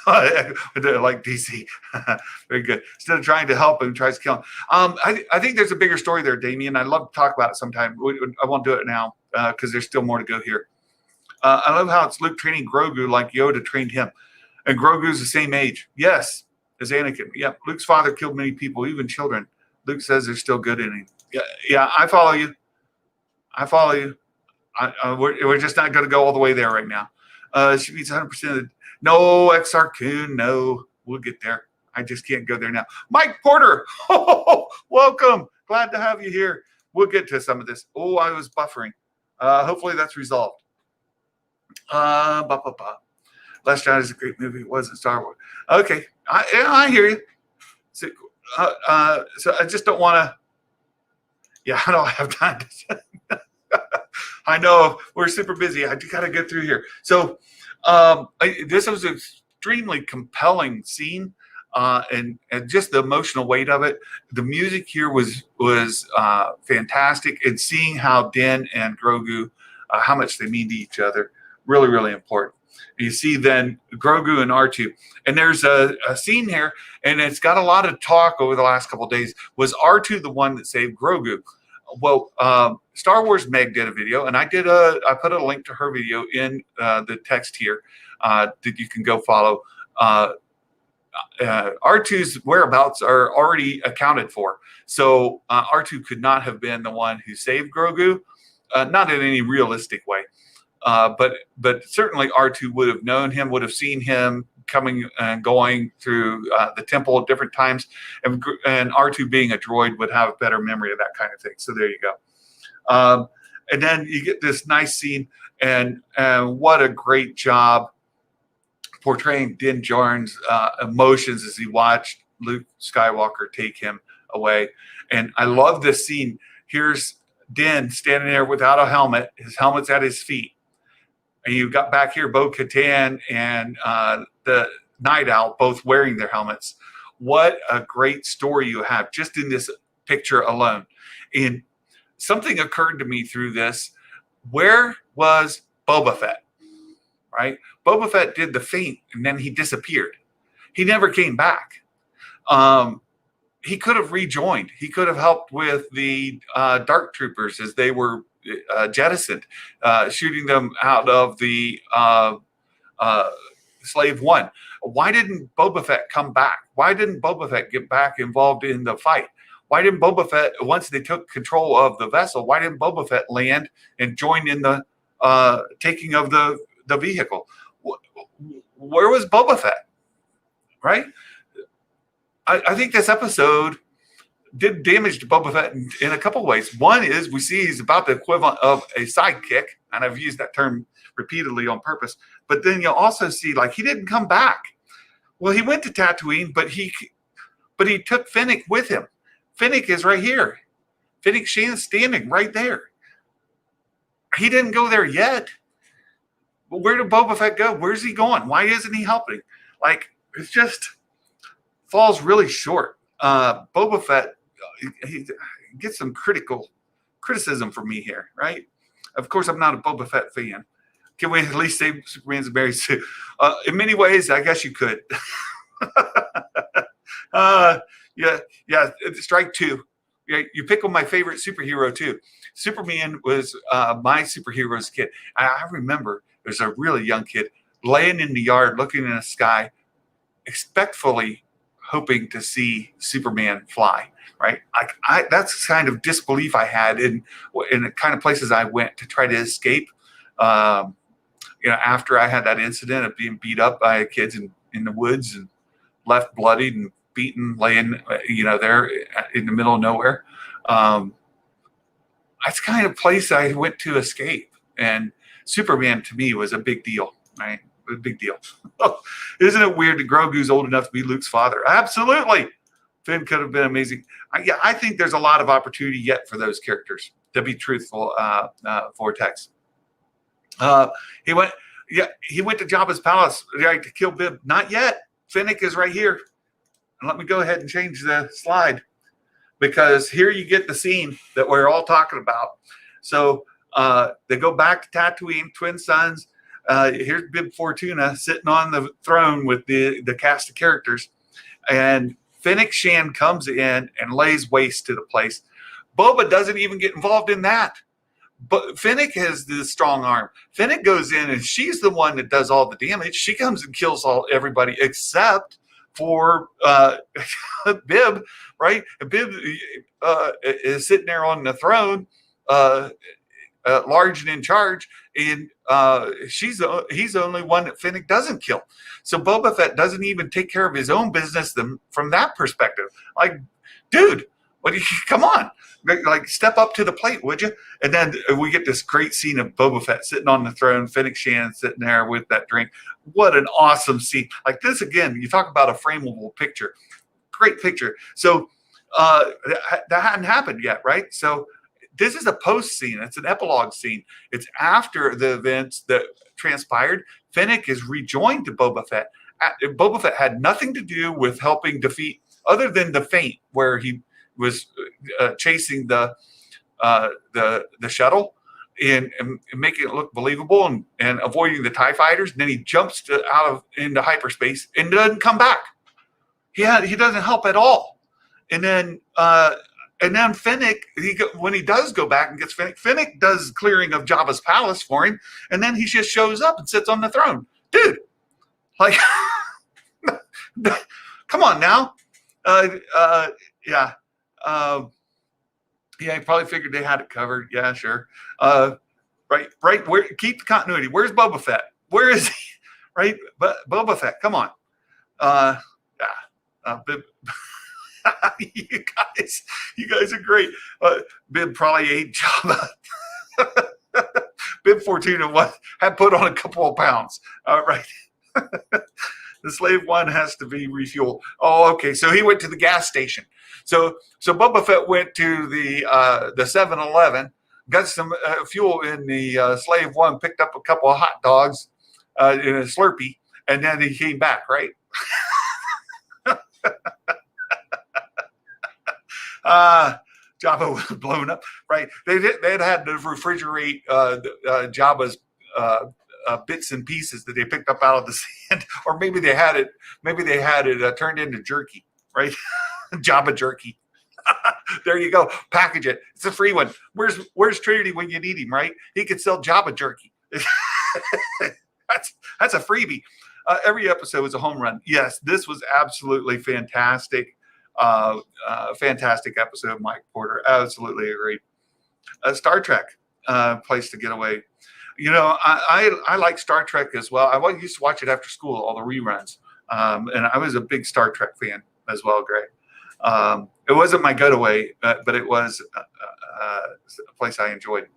[SPEAKER 1] like DC. Very good. Instead of trying to help him, tries to kill him. I think there's a bigger story there, Damien. I'd love to talk about it sometime. I won't do it now because there's still more to go here. I love how it's Luke training Grogu like Yoda trained him. And Grogu's the same age. Yes, as Anakin. Yeah, Luke's father killed many people, even children. Luke says they're still good in him. Yeah, I follow you. We're just not going to go all the way there right now. She meets 100% of the... No, XR Kun, no. We'll get there. I just can't go there now. Mike Porter, welcome. Glad to have you here. We'll get to some of this. Oh, I was buffering. Hopefully that's resolved. Last Jedi is a great movie. It wasn't Star Wars. Okay, I hear you. So I just don't want to. Yeah, I don't have time to. I know we're super busy. I got to get through here. So. This was an extremely compelling scene, and just the emotional weight of it. The music here was fantastic, and seeing how Din and Grogu, how much they mean to each other, really, really important. And you see then Grogu and R2, and there's a scene here, and it's got a lot of talk over the last couple of days. Was R2 the one that saved Grogu? Well, Star Wars Meg did a video, and I put a link to her video in the text here that you can go follow. R2's whereabouts are already accounted for. So R2 could not have been the one who saved Grogu, not in any realistic way. But certainly R2 would have known him, would have seen him coming and going through the temple at different times. And R2 being a droid would have better memory of that kind of thing. So there you go. And then you get this nice scene, and what a great job portraying Din Djarin's emotions as he watched Luke Skywalker take him away. And I love this scene. Here's Din standing there without a helmet. His helmet's at his feet. And you've got back here Bo-Katan and the Night Owl both wearing their helmets. What a great story you have just in this picture alone. And something occurred to me through this. Where was Boba Fett? Right? Boba Fett did the feint and then he disappeared. He never came back. He could have rejoined. He could have helped with the Dark Troopers as they were jettisoned, shooting them out of the Slave One. Why didn't Boba Fett come back? Why didn't Boba Fett get back involved in the fight? Why didn't Boba Fett, once they took control of the vessel, why didn't Boba Fett land and join in the taking of the vehicle? Where was Boba Fett? Right? I think this episode did damage to Boba Fett in a couple of ways. One is we see he's about the equivalent of a sidekick, and I've used that term repeatedly on purpose. But then you'll also see, like, he didn't come back. Well, he went to Tatooine, but he took Fennec with him. Fennec is right here. Fennec Shan's standing right there. He didn't go there yet. But where did Boba Fett go? Where's he going? Why isn't he helping? Like, it's just falls really short. Boba Fett, he gets some criticism from me here, right? Of course, I'm not a Boba Fett fan. Can we at least say Superman's a very suit? In many ways, I guess you could. Yeah. Strike two. You pick on my favorite superhero too. Superman was my superhero as a kid. I remember there's a really young kid laying in the yard, looking in the sky, expectfully hoping to see Superman fly. Right? That's the kind of disbelief I had in the kind of places I went to try to escape. After I had that incident of being beat up by kids in the woods and left bloodied and beaten, laying, there in the middle of nowhere. That's the kind of place I went to escape. And Superman to me was a big deal, right? A big deal. Isn't it weird that Grogu's old enough to be Luke's father? Absolutely. Finn could have been amazing. I think there's a lot of opportunity yet for those characters, to be truthful, Vortex. He went to Jabba's palace, right, to kill Bib. Not yet. Fennec is right here. And let me go ahead and change the slide, because here you get the scene that we're all talking about. So they go back to Tatooine, twin sons. Here's Bib Fortuna sitting on the throne with the cast of characters. And Fennec Shan comes in and lays waste to the place. Boba doesn't even get involved in that. But Fennec has the strong arm. Fennec goes in and she's the one that does all the damage. She comes and kills everybody except for Bib, right? And Bib is sitting there on the throne, large and in charge, and he's the only one that Fennec doesn't kill. So Boba Fett doesn't even take care of his own business from that perspective. Like, dude, come on. Like, step up to the plate, would you? And then we get this great scene of Boba Fett sitting on the throne, Fennec Shan sitting there with that drink. What an awesome scene. Like this, again, you talk about a frameable picture. Great picture. So that hadn't happened yet, right? So this is a post scene. It's an epilogue scene. It's after the events that transpired. Fennec is rejoined to Boba Fett. Boba Fett had nothing to do with helping defeat, other than the feint where he was chasing the shuttle and making it look believable and avoiding the TIE fighters. And then he jumps into hyperspace and doesn't come back. He doesn't help at all. And then And then Fennec, when he does go back and gets Fennec does clearing of Jabba's palace for him, and then he just shows up and sits on the throne. Dude, like, come on now. Yeah. Yeah, he probably figured they had it covered. Yeah, sure. Right. Where keep the continuity. Where's Boba Fett? Where is he? Right, but Boba Fett. Come on. Yeah. You guys are great. Bib probably ate Jabba. Bib Fortuna had put on a couple of pounds. Right. The slave one has to be refueled. Oh, okay. So he went to the gas station. So Boba Fett went to the 7-Eleven, got some fuel in the slave one, picked up a couple of hot dogs in a Slurpee, and then he came back, right? Jabba was blown up, right? They had to refrigerate Jabba's bits and pieces that they picked up out of the sand, or maybe they had it turned into jerky, right? Jabba jerky. There you go. Package it. It's a free one. Where's Trinity when you need him, right? He could sell Jabba jerky. That's a freebie. Every episode was a home run. Yes, this was absolutely fantastic. Fantastic episode, Mike Porter. Absolutely agree. Star Trek, place to get away. You know, I like Star Trek as well. I used to watch it after school, all the reruns. And I was a big Star Trek fan as well, Greg. It wasn't my getaway, but it was a place I enjoyed.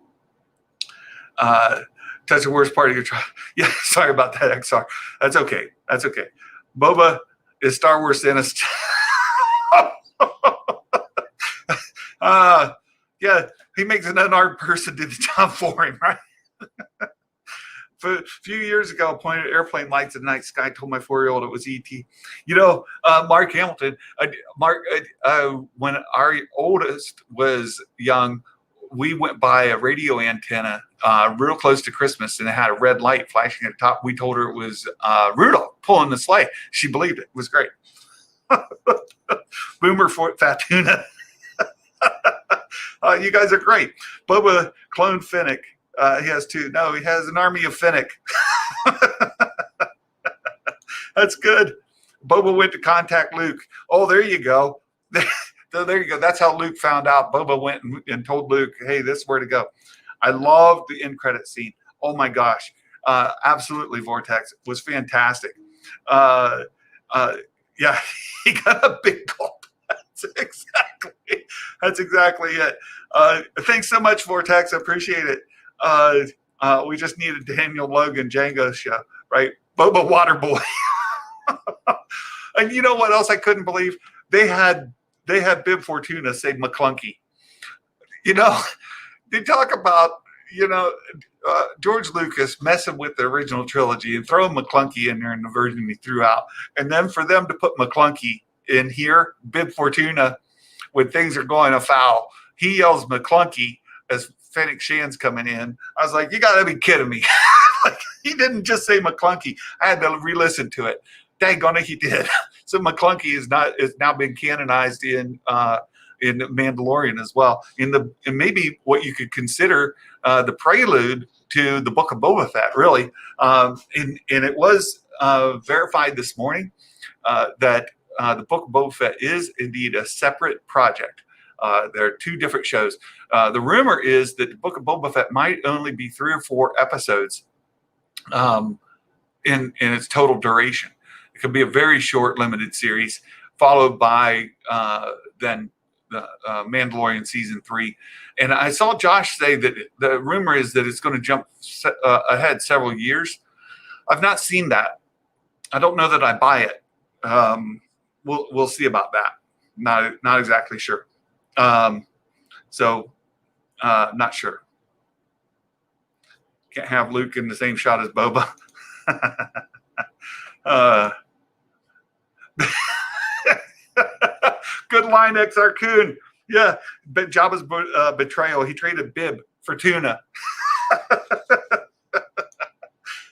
[SPEAKER 1] That's the worst part of your trial. Yeah, sorry about that, XR. That's okay. Boba is Star Wars Sinister. Yeah, he makes an unarmed person do the job for him, right? A few years ago, I pointed at airplane lights in the night sky, told my 4-year-old it was E.T. You know, Mark Hamilton, when our oldest was young, we went by a radio antenna real close to Christmas, and it had a red light flashing at the top. We told her it was Rudolph pulling the sleigh. She believed it. It was great. Boomer Fort Fat Tuna. You guys are great. Boba cloned Fennec. He has two. No, he has an army of Fennec. That's good. Boba went to contact Luke. Oh, there you go. There you go. That's how Luke found out. Boba went and told Luke, hey, this is where to go. I loved the end credit scene. Oh, my gosh. Absolutely, Vortex. It was fantastic. Yeah, he got a big gulp. That's exactly it. Thanks so much, Vortex. I appreciate it. We just need a Daniel Logan Django show, right? Boba Waterboy. And you know what else I couldn't believe? They had Bib Fortuna say McClunky. You know, they talk about, you know, George Lucas messing with the original trilogy and throwing McClunky in there in the version he threw out. And then for them to put McClunky in here, Bib Fortuna, when things are going afoul, he yells McClunky as Fennec Shan's coming in. I was like, you got to be kidding me. Like, he didn't just say McClunky. I had to re-listen to it. Dang on it, he did. So McClunky is now been canonized in Mandalorian as well. And maybe what you could consider the prelude to the Book of Boba Fett, really. And it was verified this morning that the Book of Boba Fett is indeed a separate project. There are two different shows. The rumor is that the Book of Boba Fett might only be 3 or 4 episodes in its total duration. It could be a very short, limited series, followed by then the Mandalorian season 3. And I saw Josh say that the rumor is that it's going to jump ahead several years. I've not seen that. I don't know that I buy it. We'll see about that. Not exactly sure. Not sure. Can't have Luke in the same shot as Boba. Good line, XR Coon. Yeah, but Jabba's betrayal. He traded Bib for tuna.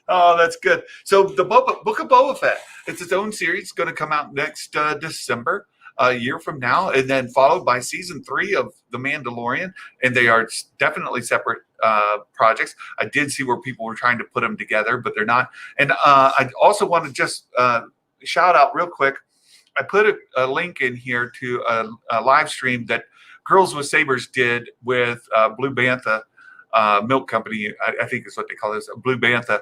[SPEAKER 1] Oh, that's good. So the Book of Boba Fett, it's its own series. It's going to come out next December. a year from now, and then followed by season 3 of The Mandalorian. And they are definitely separate projects. I did see where people were trying to put them together, but they're not. And I also want to just shout out real quick. I put a link in here to a live stream that Girls with Sabers did with Blue Bantha Milk Company. I think is what they call this, Blue Bantha.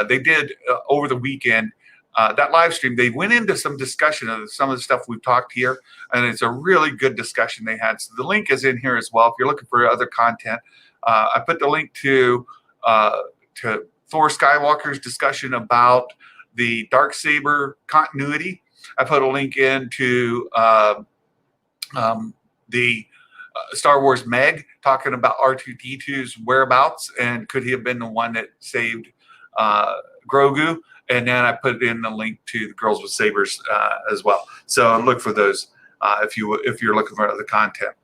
[SPEAKER 1] They did over the weekend. That live stream, they went into some discussion of some of the stuff we've talked here, and it's a really good discussion they had. So the link is in here as well if you're looking for other content. I put the link to Thor Skywalker's discussion about the Darksaber continuity. I put a link into the Star Wars Meg talking about R2-D2's whereabouts and could he have been the one that saved Grogu. And then I put in the link to the Girls with Sabers as well. So look for those if you're looking for other content.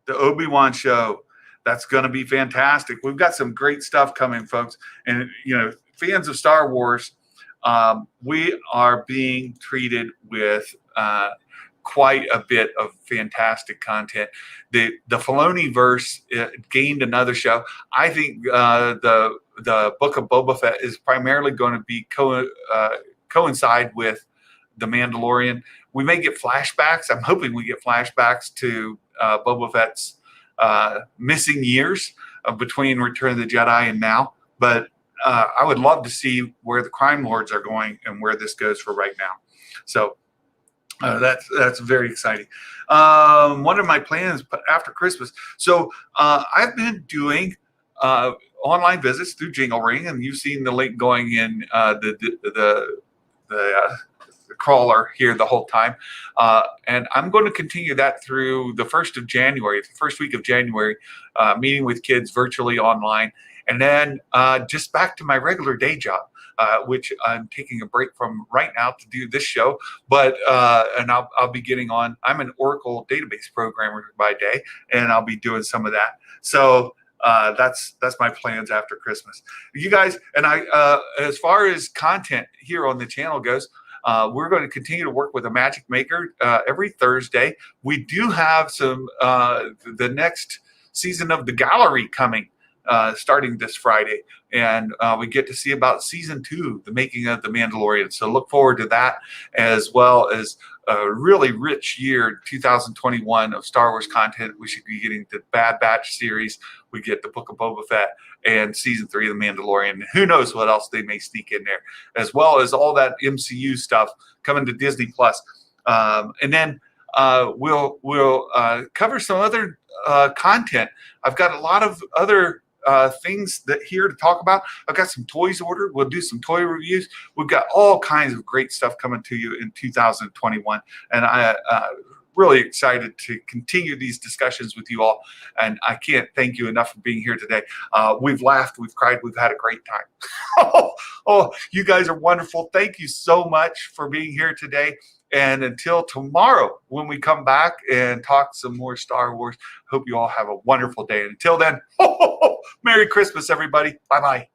[SPEAKER 1] The Obi-Wan show, that's going to be fantastic. We've got some great stuff coming, folks. And fans of Star Wars, we are being treated with quite a bit of fantastic content. The Filoni-verse gained another show. I think the Book of Boba Fett is primarily going to be coincide with The Mandalorian. We may get flashbacks. I'm hoping we get flashbacks to Boba Fett's missing years between Return of the Jedi and now. But I would love to see where the crime lords are going and where this goes for right now. So that's very exciting. One of my plans after Christmas. So I've been doing online visits through JingleRing, and you've seen the link going in the crawler here the whole time. And I'm going to continue that through the first week of January, meeting with kids virtually online. And then just back to my regular day job, which I'm taking a break from right now to do this show. But and I'll be getting on. I'm an Oracle database programmer by day, and I'll be doing some of that. So that's my plans after Christmas. You guys, and I, as far as content here on the channel goes, we're going to continue to work with Imagic Maker every Thursday. We do have some the next season of The Gallery coming. Starting this Friday, and we get to see about season 2, the making of The Mandalorian. So look forward to that, as well as a really rich year, 2021 of Star Wars content. We should be getting the Bad Batch series. We get the Book of Boba Fett and season 3 of The Mandalorian. Who knows what else they may sneak in there, as well as all that MCU stuff coming to Disney Plus. And then we'll cover some other content. I've got a lot of other things here to talk about. I've got some toys ordered. We'll do some toy reviews. We've got all kinds of great stuff coming to you in 2021, and I really excited to continue these discussions with you all. And I can't thank you enough for being here today. We've laughed, we've cried, we've had a great time. Oh, you guys are wonderful. Thank you so much for being here today. And until tomorrow, when we come back and talk some more Star Wars, hope you all have a wonderful day. And until then, Merry Christmas, everybody. Bye-bye.